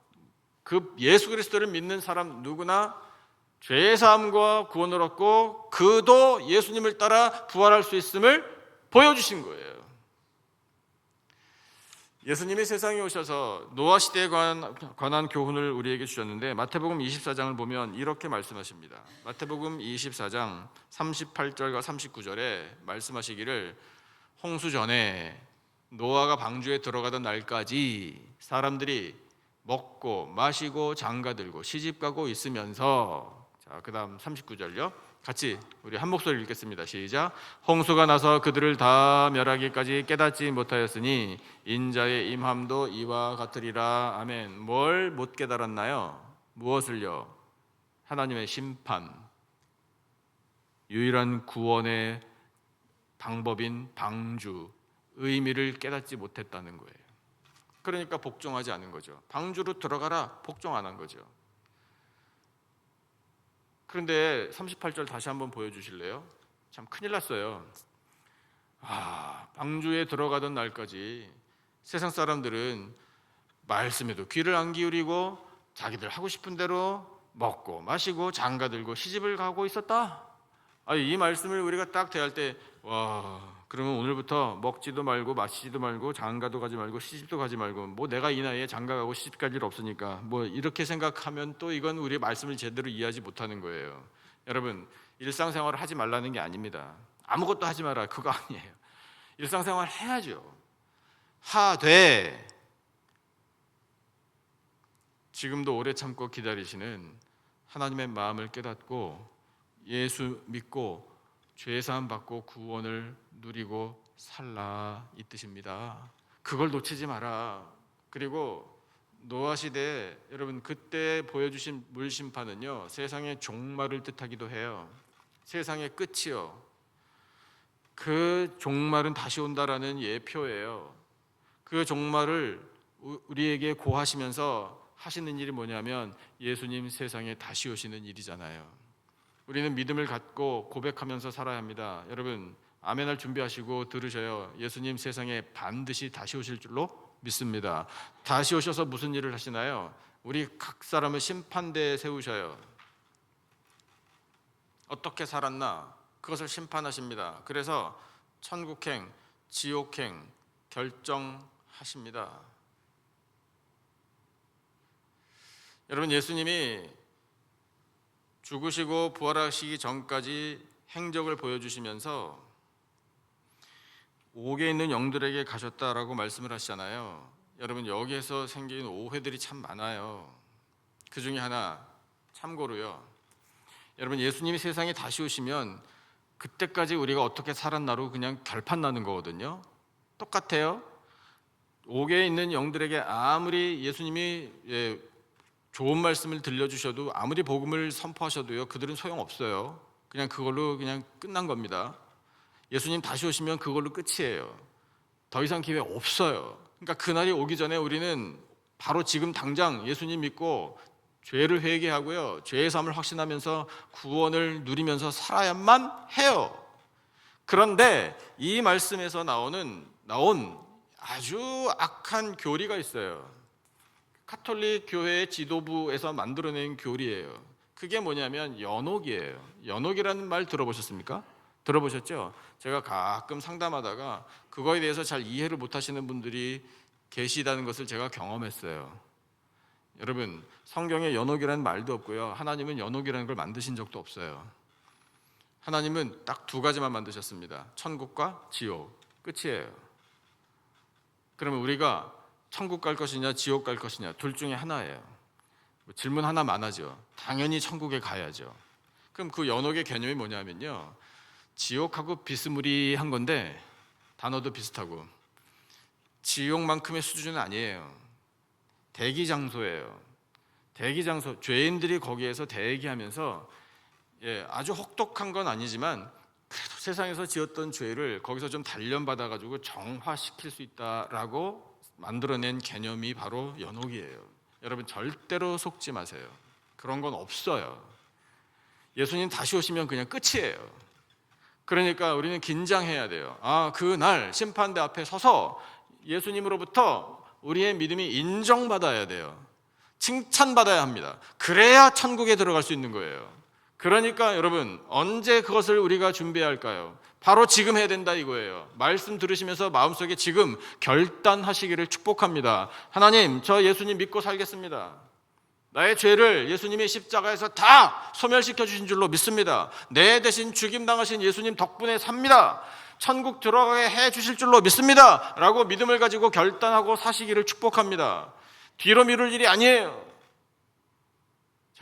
그 예수 그리스도를 믿는 사람 누구나 죄 사함과 구원을 얻고 그도 예수님을 따라 부활할 수 있음을 보여주신 거예요. 예수님이 세상에 오셔서 노아 시대에 관한 교훈을 우리에게 주셨는데 마태복음 24장을 보면 이렇게 말씀하십니다. 마태복음 24장 38절과 39절에 말씀하시기를 홍수 전에 노아가 방주에 들어가던 날까지 사람들이 먹고 마시고 장가들고 시집가고 있으면서, 자, 그 다음 39절요. 같이 우리 한 목소리 읽겠습니다. 시작. 홍수가 나서 그들을 다 멸하기까지 깨닫지 못하였으니 인자의 임함도 이와 같으리라. 아멘. 뭘 못 깨달았나요? 무엇을요? 하나님의 심판, 유일한 구원의 방법인 방주, 의미를 깨닫지 못했다는 거예요. 그러니까 복종하지 않은 거죠. 방주로 들어가라, 복종 안 한 거죠. 그런데 38절 다시 한번 보여주실래요? 참 큰일 났어요. 방주에 들어가던 날까지 세상 사람들은 말씀에도 귀를 안 기울이고 자기들 하고 싶은 대로 먹고 마시고 장가들고 시집을 가고 있었다. 이 말씀을 우리가 딱 대할 때, 그러면 오늘부터 먹지도 말고 마시지도 말고 장가도 가지 말고 시집도 가지 말고, 뭐 내가 이 나이에 장가 가고 시집 갈 일 없으니까 뭐 이렇게 생각하면 또 이건 우리의 말씀을 제대로 이해하지 못하는 거예요. 여러분, 일상생활을 하지 말라는 게 아닙니다. 아무것도 하지 마라, 그거 아니에요. 일상생활 해야죠. 하되 지금도 오래 참고 기다리시는 하나님의 마음을 깨닫고 예수 믿고 죄사함 받고 구원을 누리고 살라, 이 뜻입니다. 그걸 놓치지 마라. 그리고 노아 시대, 여러분 그때 보여주신 물심판은요, 세상의 종말을 뜻하기도 해요. 세상의 끝이요. 그 종말은 다시 온다라는 예표예요. 그 종말을 우리에게 고하시면서 하시는 일이 뭐냐면 예수님 세상에 다시 오시는 일이잖아요. 우리는 믿음을 갖고 고백하면서 살아야 합니다. 여러분, 아멘할 준비하시고 들으셔요. 예수님 세상에 반드시 다시 오실 줄로 믿습니다. 다시 오셔서 무슨 일을 하시나요? 우리 각 사람을 심판대에 세우셔요. 어떻게 살았나? 그것을 심판하십니다. 그래서 천국행, 지옥행 결정하십니다. 여러분, 예수님이 죽으시고 부활하시기 전까지 행적을 보여주시면서 옥에 있는 영들에게 가셨다라고 말씀을 하시잖아요. 여러분, 여기에서 생긴 오해들이 참 많아요. 그 중에 하나, 참고로요, 여러분, 예수님이 세상에 다시 오시면 그때까지 우리가 어떻게 살았나로 그냥 결판 나는 거거든요. 똑같아요. 옥에 있는 영들에게 아무리 예수님이 좋은 말씀을 들려주셔도, 아무리 복음을 선포하셔도요, 그들은 소용없어요. 그냥 그걸로 그냥 끝난 겁니다. 예수님 다시 오시면 그걸로 끝이에요. 더 이상 기회 없어요. 그러니까 그날이 오기 전에 우리는 바로 지금 당장 예수님 믿고 죄를 회개하고요, 죄의 삶을 확신하면서 구원을 누리면서 살아야만 해요. 그런데 이 말씀에서 나온 아주 악한 교리가 있어요. 카톨릭 교회의 지도부에서 만들어낸 교리예요. 그게 뭐냐면 연옥이에요. 연옥이라는 말 들어보셨습니까? 들어보셨죠? 제가 가끔 상담하다가 그거에 대해서 잘 이해를 못하시는 분들이 계시다는 것을 제가 경험했어요. 여러분, 성경에 연옥이라는 말도 없고요, 하나님은 연옥이라는 걸 만드신 적도 없어요. 하나님은 딱 두 가지만 만드셨습니다. 천국과 지옥, 끝이에요. 그러면 우리가 천국 갈 것이냐 지옥 갈 것이냐, 둘 중에 하나예요. 질문 하나만 하죠. 당연히 천국에 가야죠. 그럼 그 연옥의 개념이 뭐냐면요, 지옥하고 비스무리한 건데 단어도 비슷하고 지옥만큼의 수준은 아니에요. 대기 장소예요. 대기 장소, 죄인들이 거기에서 대기하면서 아주 혹독한 건 아니지만 그래도 세상에서 지었던 죄를 거기서 좀 단련받아가지고 정화시킬 수 있다라고 만들어낸 개념이 바로 연옥이에요. 여러분, 절대로 속지 마세요. 그런 건 없어요. 예수님 다시 오시면 그냥 끝이에요. 그러니까 우리는 긴장해야 돼요. 그날 심판대 앞에 서서 예수님으로부터 우리의 믿음이 인정받아야 돼요. 칭찬받아야 합니다. 그래야 천국에 들어갈 수 있는 거예요. 그러니까 여러분, 언제 그것을 우리가 준비해야 할까요? 바로 지금 해야 된다 이거예요. 말씀 들으시면서 마음속에 지금 결단하시기를 축복합니다. 하나님, 저 예수님 믿고 살겠습니다. 나의 죄를 예수님이 십자가에서 다 소멸시켜 주신 줄로 믿습니다. 내 대신 죽임당하신 예수님 덕분에 삽니다. 천국 들어가게 해 주실 줄로 믿습니다 라고 믿음을 가지고 결단하고 사시기를 축복합니다. 뒤로 미룰 일이 아니에요.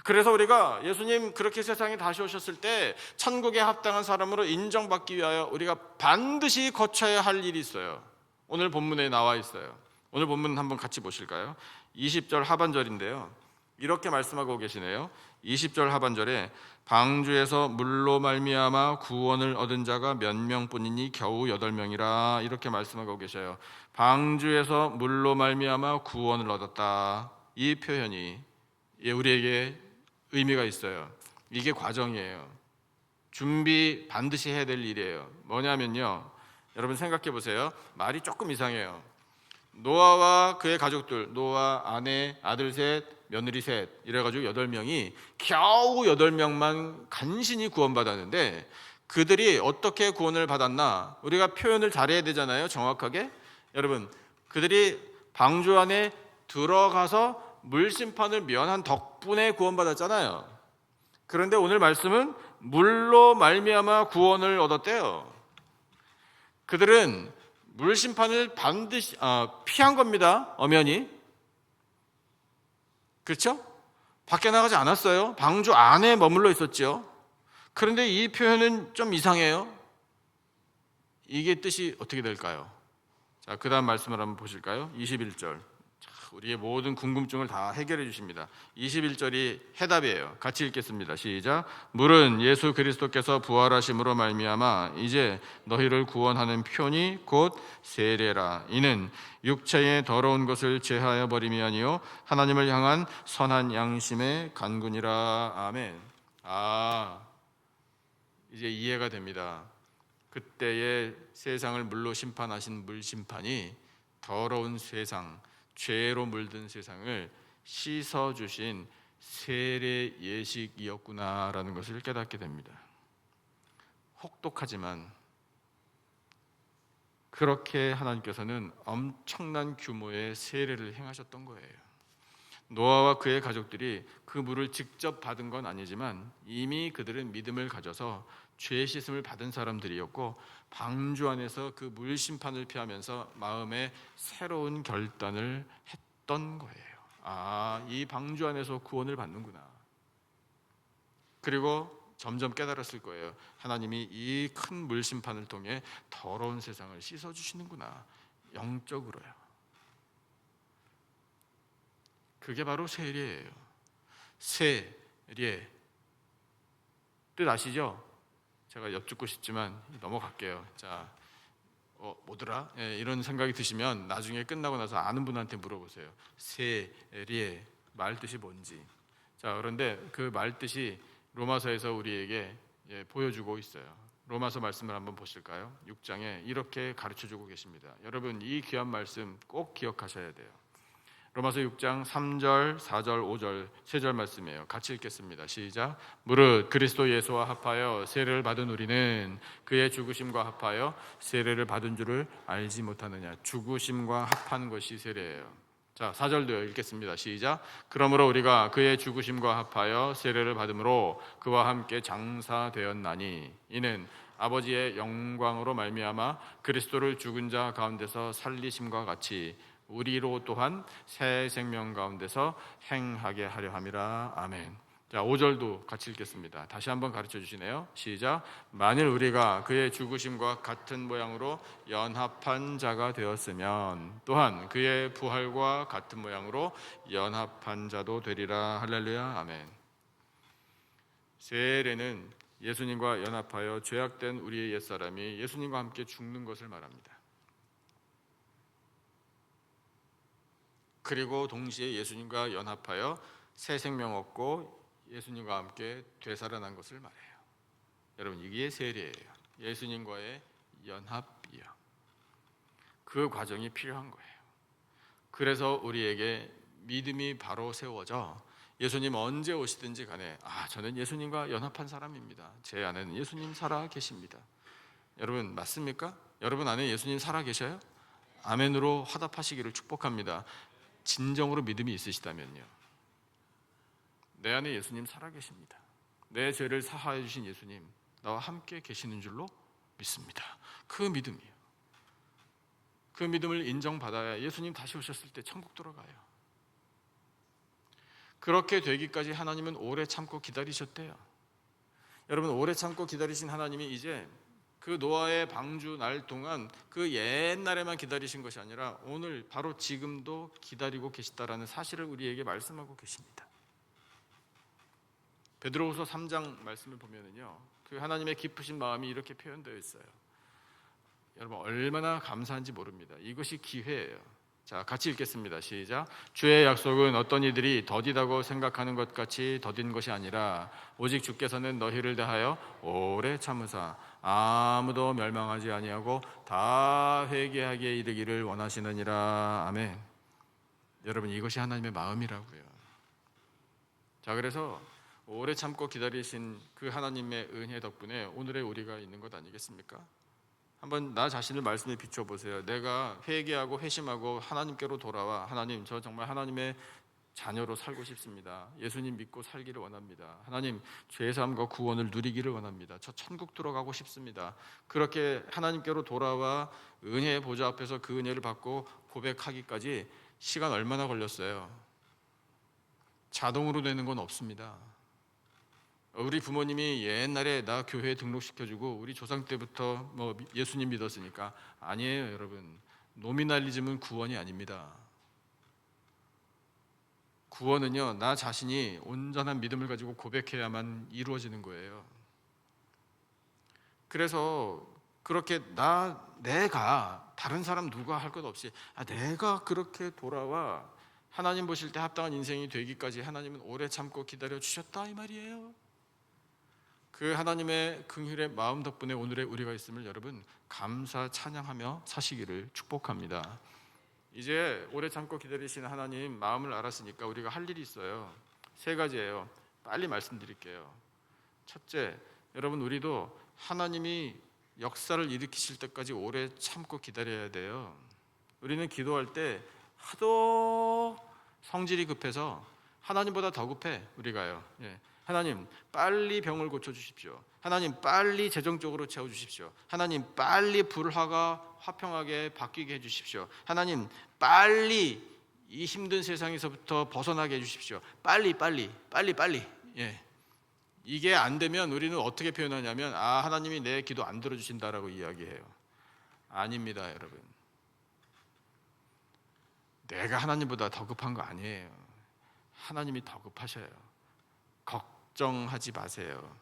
그래서 우리가 예수님 그렇게 세상에 다시 오셨을 때 천국에 합당한 사람으로 인정받기 위하여 우리가 반드시 거쳐야 할 일이 있어요. 오늘 본문에 나와 있어요. 오늘 본문 한번 같이 보실까요? 20절 하반절인데요. 이렇게 말씀하고 계시네요. 20절 하반절에 방주에서 물로 말미암아 구원을 얻은 자가 몇 명뿐이니 겨우 8명이라 이렇게 말씀하고 계셔요. 방주에서 물로 말미암아 구원을 얻었다. 이 표현이 우리에게 의미가 있어요. 이게 과정이에요. 준비 반드시 해야 될 일이에요. 뭐냐면요. 여러분 생각해 보세요. 말이 조금 이상해요. 노아와 그의 가족들, 노아, 아내, 아들 셋, 며느리 셋 이래가지고 8명이 겨우 8명만 간신히 구원받았는데 그들이 어떻게 구원을 받았나? 우리가 표현을 잘해야 되잖아요. 정확하게. 여러분, 그들이 방주 안에 들어가서 물심판을 면한 덕분에 구원받았잖아요. 그런데 오늘 말씀은 물로 말미암아 구원을 얻었대요. 그들은 물심판을 반드시 피한 겁니다. 엄연히. 그렇죠? 밖에 나가지 않았어요. 방주 안에 머물러 있었죠. 그런데 이 표현은 좀 이상해요. 이게 뜻이 어떻게 될까요? 자, 그 다음 말씀을 한번 보실까요? 21절. 우리의 모든 궁금증을 다 해결해 주십니다. 21절이 해답이에요. 같이 읽겠습니다. 시작. 물은 예수 그리스도께서 부활하심으로 말미암아 이제 너희를 구원하는 표니 곧 세례라. 이는 육체의 더러운 것을 제하여 버림이 아니요 하나님을 향한 선한 양심의 간군이라. 아멘. 이제 이해가 됩니다. 그때의 세상을 물로 심판하신 물심판이 더러운 세상, 죄로 물든 세상을 씻어주신 세례 예식이었구나라는 것을 깨닫게 됩니다. 혹독하지만 그렇게 하나님께서는 엄청난 규모의 세례를 행하셨던 거예요. 노아와 그의 가족들이 그 물을 직접 받은 건 아니지만 이미 그들은 믿음을 가져서 죄 씻음을 받은 사람들이었고 방주 안에서 그 물 심판을 피하면서 마음에 새로운 결단을 했던 거예요. 이 방주 안에서 구원을 받는구나. 그리고 점점 깨달았을 거예요. 하나님이 이 큰 물 심판을 통해 더러운 세상을 씻어 주시는구나. 영적으로요. 그게 바로 세례예요. 세례. 뜻 아시죠? 제가 엿듣고 싶지만 넘어갈게요. 자, 뭐더라? 이런 생각이 드시면 나중에 끝나고 나서 아는 분한테 물어보세요. 세례 말 뜻이 뭔지. 자, 그런데 그 말 뜻이 로마서에서 우리에게 보여주고 있어요. 로마서 말씀을 한번 보실까요? 6장에 이렇게 가르쳐주고 계십니다. 여러분 이 귀한 말씀 꼭 기억하셔야 돼요. 로마서 6장 3절, 4절, 5절, 3절 말씀이에요. 같이 읽겠습니다. 시작. 무릇 그리스도 예수와 합하여 세례를 받은 우리는 그의 죽으심과 합하여 세례를 받은 줄을 알지 못하느냐. 죽으심과 합한 것이 세례예요. 자, 4절도 읽겠습니다. 시작. 그러므로 우리가 그의 죽으심과 합하여 세례를 받음으로 그와 함께 장사되었나니 이는 아버지의 영광으로 말미암아 그리스도를 죽은 자 가운데서 살리심과 같이 우리로 또한 새 생명 가운데서 행하게 하려 함이라. 아멘. 자, 5절도 같이 읽겠습니다. 다시 한번 가르쳐 주시네요. 시작. 만일 우리가 그의 죽으심과 같은 모양으로 연합한 자가 되었으면 또한 그의 부활과 같은 모양으로 연합한 자도 되리라. 할렐루야. 아멘. 세례는 예수님과 연합하여 죄악된 우리의 옛사람이 예수님과 함께 죽는 것을 말합니다. 그리고 동시에 예수님과 연합하여 새 생명 얻고 예수님과 함께 되살아난 것을 말해요. 여러분 이게 세례예요. 예수님과의 연합이요. 그 과정이 필요한 거예요. 그래서 우리에게 믿음이 바로 세워져 예수님 언제 오시든지 간에 저는 예수님과 연합한 사람입니다. 제 안에는 예수님 살아 계십니다. 여러분 맞습니까? 여러분 안에 예수님 살아 계셔요? 아멘으로 화답하시기를 축복합니다. 진정으로 믿음이 있으시다면요. 내 안에 예수님 살아계십니다. 내 죄를 사하여 주신 예수님 나와 함께 계시는 줄로 믿습니다. 그 믿음이요. 그 믿음을 인정받아야 예수님 다시 오셨을 때 천국 들어가요. 그렇게 되기까지 하나님은 오래 참고 기다리셨대요. 여러분, 오래 참고 기다리신 하나님이 이제 그 노아의 방주 날 동안 그 옛날에만 기다리신 것이 아니라 오늘 바로 지금도 기다리고 계시다라는 사실을 우리에게 말씀하고 계십니다. 베드로후서 3장 말씀을 보면은요, 그 하나님의 깊으신 마음이 이렇게 표현되어 있어요. 여러분, 얼마나 감사한지 모릅니다. 이것이 기회예요. 자, 같이 읽겠습니다. 시작. 주의 약속은 어떤 이들이 더디다고 생각하는 것 같이 더딘 것이 아니라 오직 주께서는 너희를 대하여 오래 참으사 아무도 멸망하지 아니하고 다 회개하게 이르기를 원하시느니라. 아멘. 여러분, 이것이 하나님의 마음이라고요. 자, 그래서 오래 참고 기다리신 그 하나님의 은혜 덕분에 오늘의 우리가 있는 것 아니겠습니까? 한번 나 자신을 말씀에 비춰보세요. 내가 회개하고 회심하고 하나님께로 돌아와, 하나님, 저 정말 하나님의 자녀로 살고 싶습니다. 예수님 믿고 살기를 원합니다. 하나님, 죄사함과 구원을 누리기를 원합니다. 저 천국 들어가고 싶습니다. 그렇게 하나님께로 돌아와 은혜의 보좌 앞에서 그 은혜를 받고 고백하기까지 시간 얼마나 걸렸어요? 자동으로 되는 건 없습니다. 우리 부모님이 옛날에 나 교회에 등록시켜주고 우리 조상 때부터 뭐 예수님 믿었으니까, 아니에요. 여러분, 노미널리즘은 구원이 아닙니다. 구원은요, 나 자신이 온전한 믿음을 가지고 고백해야만 이루어지는 거예요. 그래서 그렇게 내가 다른 사람 누가 할 것 없이 내가 그렇게 돌아와 하나님 보실 때 합당한 인생이 되기까지 하나님은 오래 참고 기다려 주셨다, 이 말이에요. 그 하나님의 긍휼의 마음 덕분에 오늘의 우리가 있음을 여러분 감사 찬양하며 사시기를 축복합니다. 이제 오래 참고 기다리신 하나님 마음을 알았으니까 우리가 할 일이 있어요. 3가지예요. 빨리 말씀드릴게요. 첫째, 여러분, 우리도 하나님이 역사를 일으키실 때까지 오래 참고 기다려야 돼요. 우리는 기도할 때 하도 성질이 급해서 하나님보다 더 급해. 우리가요. 하나님, 빨리 병을 고쳐주십시오. 하나님, 빨리 재정적으로 채워주십시오. 하나님, 빨리 불화가 화평하게 바뀌게 해주십시오. 하나님, 빨리 이 힘든 세상에서부터 벗어나게 해주십시오. 빨리. 이게 안 되면 우리는 어떻게 표현하냐면, 하나님이 내 기도 안 들어주신다라고 이야기해요. 아닙니다, 여러분. 내가 하나님보다 더 급한 거 아니에요. 하나님이 더 급하셔요. 걱정하지 마세요.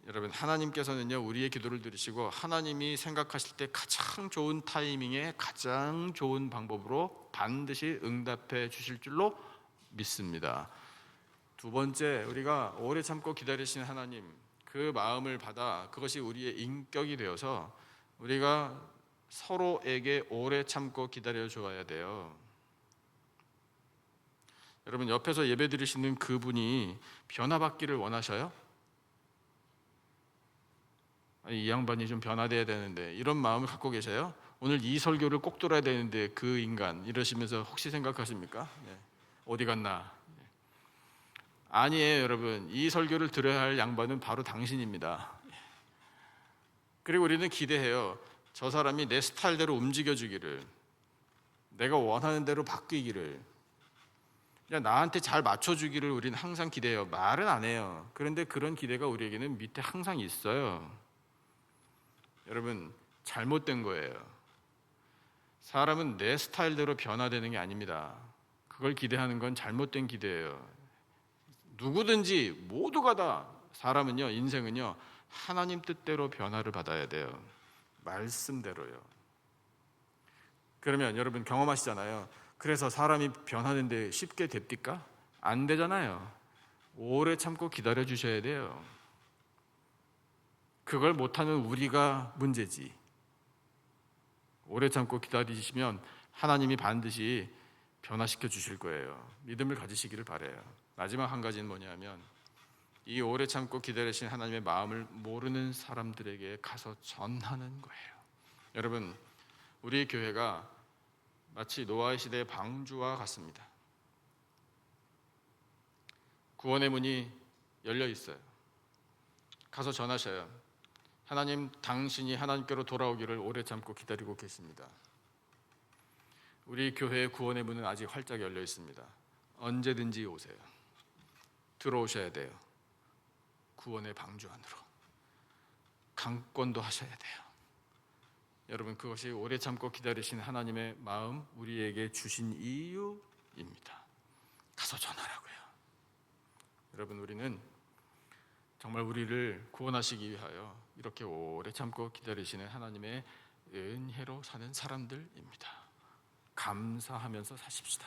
여러분, 하나님께서는요, 우리의 기도를 들으시고 하나님이 생각하실 때 가장 좋은 타이밍에 가장 좋은 방법으로 반드시 응답해 주실 줄로 믿습니다. 2번째, 우리가 오래 참고 기다리신 하나님 그 마음을 받아 그것이 우리의 인격이 되어서 우리가 서로에게 오래 참고 기다려 줘야 돼요. 여러분, 옆에서 예배 드리시는 그분이 변화받기를 원하셔요? 이 양반이 좀 변화돼야 되는데, 이런 마음을 갖고 계셔요? 오늘 이 설교를 꼭 들어야 되는데 그 인간, 이러시면서 혹시 생각하십니까? 어디 갔나? 아니에요, 여러분. 이 설교를 들어야 할 양반은 바로 당신입니다. 그리고 우리는 기대해요. 저 사람이 내 스타일대로 움직여주기를, 내가 원하는 대로 바뀌기를, 그냥 나한테 잘 맞춰주기를 우리는 항상 기대해요. 말은 안 해요. 그런데 그런 기대가 우리에게는 밑에 항상 있어요. 여러분, 잘못된 거예요. 사람은 내 스타일대로 변화되는 게 아닙니다. 그걸 기대하는 건 잘못된 기대예요. 누구든지 모두가 다, 사람은요, 인생은요, 하나님 뜻대로 변화를 받아야 돼요. 말씀대로요. 그러면 여러분 경험하시잖아요. 그래서 사람이 변하는데 쉽게 됩니까? 안 되잖아요. 오래 참고 기다려 주셔야 돼요. 그걸 못하는 우리가 문제지. 오래 참고 기다리시면 하나님이 반드시 변화시켜 주실 거예요. 믿음을 가지시기를 바라요. 마지막 한 가지는 뭐냐면, 이 오래 참고 기다리신 하나님의 마음을 모르는 사람들에게 가서 전하는 거예요. 여러분, 우리 교회가 마치 노아의 시대의 방주와 같습니다. 구원의 문이 열려 있어요. 가서 전하셔요. 하나님, 당신이 하나님께로 돌아오기를 오래 참고 기다리고 계십니다. 우리 교회의 구원의 문은 아직 활짝 열려 있습니다. 언제든지 오세요. 들어오셔야 돼요. 구원의 방주 안으로 강권도 하셔야 돼요. 여러분, 그것이 오래 참고 기다리신 하나님의 마음 우리에게 주신 이유입니다. 가서 전하라고요. 여러분, 우리는 정말 우리를 구원하시기 위하여 이렇게 오래 참고 기다리시는 하나님의 은혜로 사는 사람들입니다. 감사하면서 사십시다.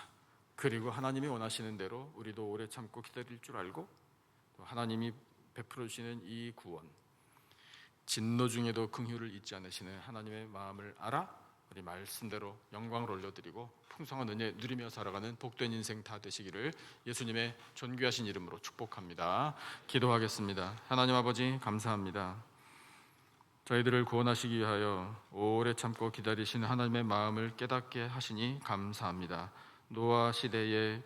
그리고 하나님이 원하시는 대로 우리도 오래 참고 기다릴 줄 알고, 또 하나님이 베풀어 주시는 이 구원, 진노 중에도 긍휼을 잊지 않으시는 하나님의 마음을 알아 우리 말씀대로 영광을 올려드리고 풍성한 은혜 누리며 살아가는 복된 인생 다 되시기를 예수님의 존귀하신 이름으로 축복합니다. 기도하겠습니다. 하나님 아버지, 감사합니다. 저희들을 구원하시기 위하여 오래 참고 기다리신 하나님의 마음을 깨닫게 하시니 감사합니다. 노아 시대에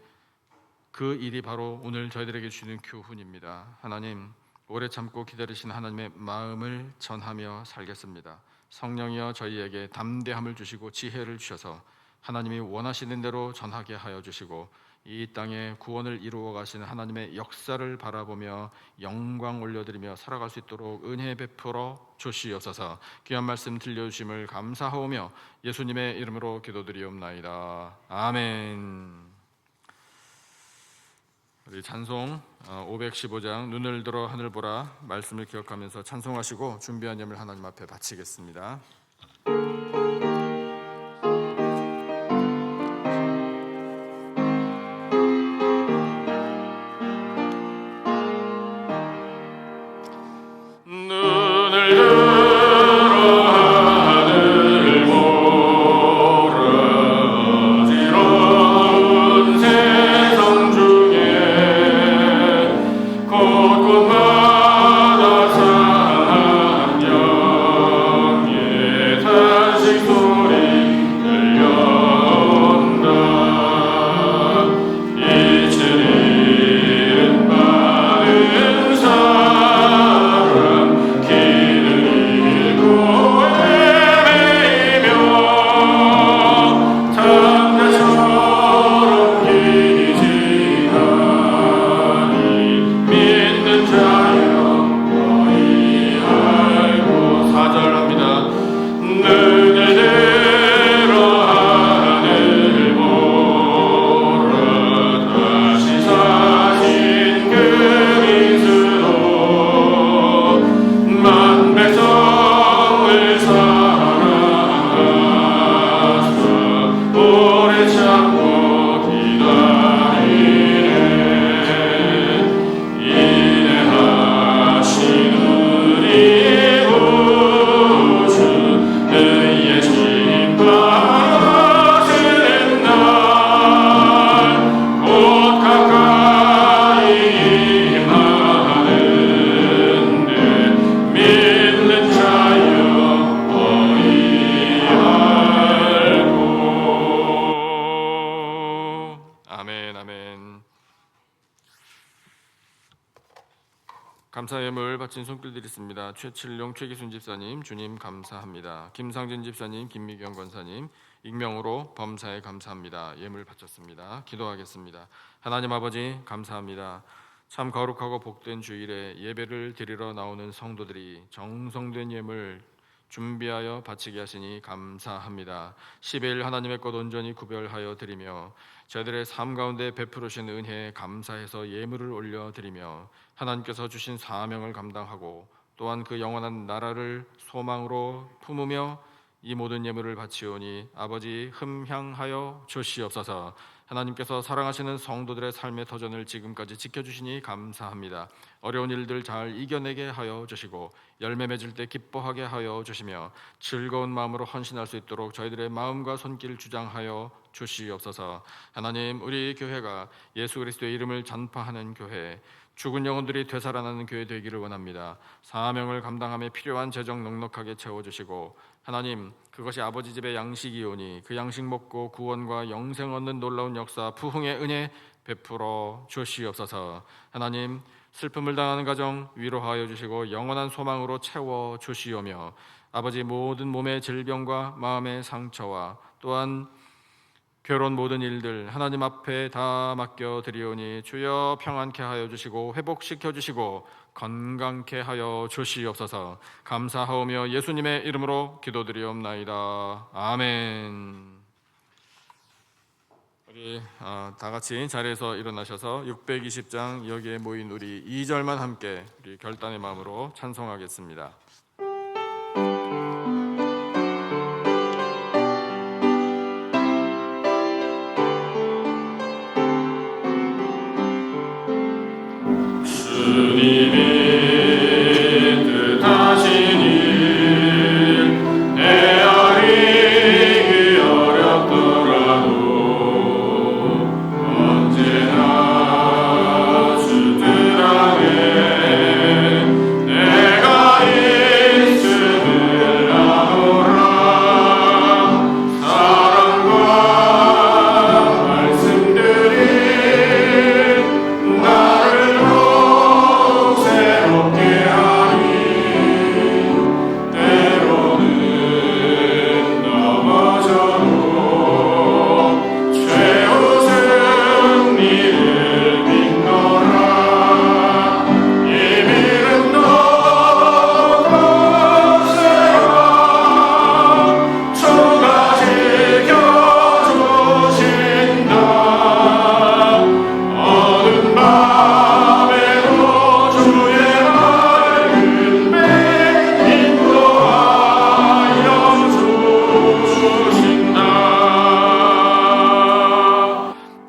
그 일이 바로 오늘 저희들에게 주는 교훈입니다. 하나님, 오래 참고 기다리신 하나님의 마음을 전하며 살겠습니다. 성령이여 저희에게 담대함을 주시고 지혜를 주셔서 하나님이 원하시는 대로 전하게 하여 주시고 이 땅에 구원을 이루어 가시는 하나님의 역사를 바라보며 영광 올려드리며 살아갈 수 있도록 은혜 베풀어 주시옵소서. 귀한 말씀 들려주심을 감사하오며 예수님의 이름으로 기도드리옵나이다. 아멘. 우리 찬송 515장 눈을 들어 하늘 보라 말씀을 기억하면서 찬송하시고 준비한 예물 하나님 앞에 바치겠습니다. 눈을 들어 하늘 보라 지러운 세상 중에 곳곳마다 상한 영의 탄식 소리 들려온다. 이제 잃은 많은 사람 길을 잃고 헤매이며 담대처럼 기진하니 믿는 자여 너희 알고 사절합니다. 눈을 들어 하늘 보라 다시 사신 그리스도 만 백성을 사랑하사 오래 참고 기다리네. 인내하신 우리 구주 의의 심판하시는 날 곧 가까이 임하는데 믿는 자여 너희 알고. 아멘, 아멘. 감사 예물 바친 손길 드리겠습니다. 최칠룡 최기순 집사님, 주님 감사합니다. 김상진 집사님, 김미경 권사님, 익명으로 범사에 감사합니다. 예물 바쳤습니다. 기도하겠습니다. 하나님 아버지, 감사합니다. 참 거룩하고 복된 주일에 예배를 드리러 나오는 성도들이 정성된 예물 준비하여 바치게 하시니 감사합니다. 10일 하나님의 것 온전히 구별하여 드리며 저희들의 삶 가운데 베푸르신 은혜에 감사해서 예물을 올려드리며 하나님께서 주신 사명을 감당하고 또한 그 영원한 나라를 소망으로 품으며 이 모든 예물을 바치오니 아버지 흠향하여 주시옵소서. 하나님께서 사랑하시는 성도들의 삶의 터전을 지금까지 지켜주시니 감사합니다. 어려운 일들 잘 이겨내게 하여 주시고 열매 맺을 때 기뻐하게 하여 주시며 즐거운 마음으로 헌신할 수 있도록 저희들의 마음과 손길 주장하여 주시옵소서. 하나님, 우리 교회가 예수 그리스도의 이름을 전파하는 교회, 죽은 영혼들이 되살아나는 교회 되기를 원합니다. 사명을 감당함에 필요한 재정 넉넉하게 채워주시고 하나님, 그것이 아버지 집의 양식이오니 그 양식 먹고 구원과 영생 얻는 놀라운 역사 부흥의 은혜 베풀어 주시옵소서. 하나님, 슬픔을 당하는 가정 위로하여 주시고 영원한 소망으로 채워 주시오며 아버지 모든 몸의 질병과 마음의 상처와 또한 괴로운 모든 일들 하나님 앞에 다 맡겨드리오니 주여 평안케 하여 주시고 회복시켜 주시고 건강케 하여 주시옵소서. 감사하오며 예수님의 이름으로 기도드리옵나이다. 아멘. 우리 다 같이 자리에서 일어나셔서 620장 여기에 모인 우리 2절만 함께 우리 결단의 마음으로 찬송하겠습니다. 주님이 뜻하신 일 헤아리기 어렵더라도 언제나 주 뜻 안에 내가 있음을 아노라. 사랑과 말씀들이 나를 새롭게 하니 때로는 넘어져도 최후 승리를 믿노라. 이 믿음도 곳에가 주가 지켜주신다. 어두운 밤에도 주의 밝은 배 인도하여 주신다.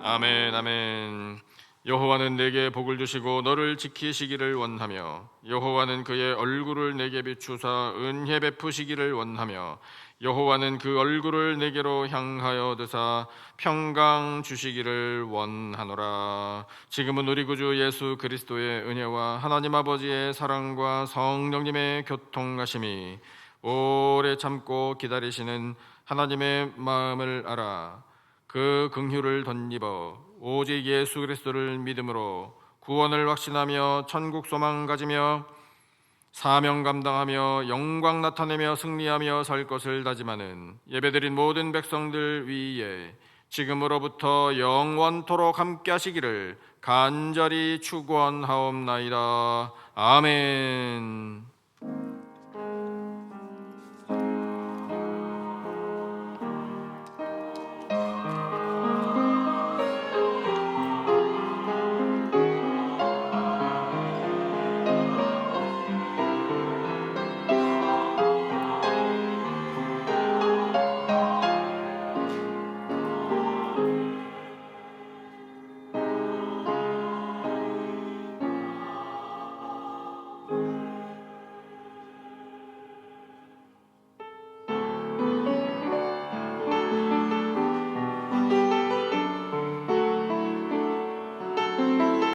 아멘 아멘. 여호와는 내게 복을 주시고 너를 지키시기를 원하며 여호와는 그의 얼굴을 내게 비추사 은혜 베푸시기를 원하며 여호와는 그 얼굴을 내게로 향하여 드사 평강 주시기를 원하노라. 지금은 우리 구주 예수 그리스도의 은혜와 하나님 아버지의 사랑과 성령님의 교통하심이 오래 참고 기다리시는 하나님의 마음을 알아 그 긍휼을 덧입어 오직 예수 그리스도를 믿음으로 구원을 확신하며 천국 소망 가지며 사명 감당하며 영광 나타내며 승리하며 살 것을 다짐하는 예배드린 모든 백성들 위에 지금으로부터 영원토록 함께 하시기를 간절히 축원하옵나이다. 아멘.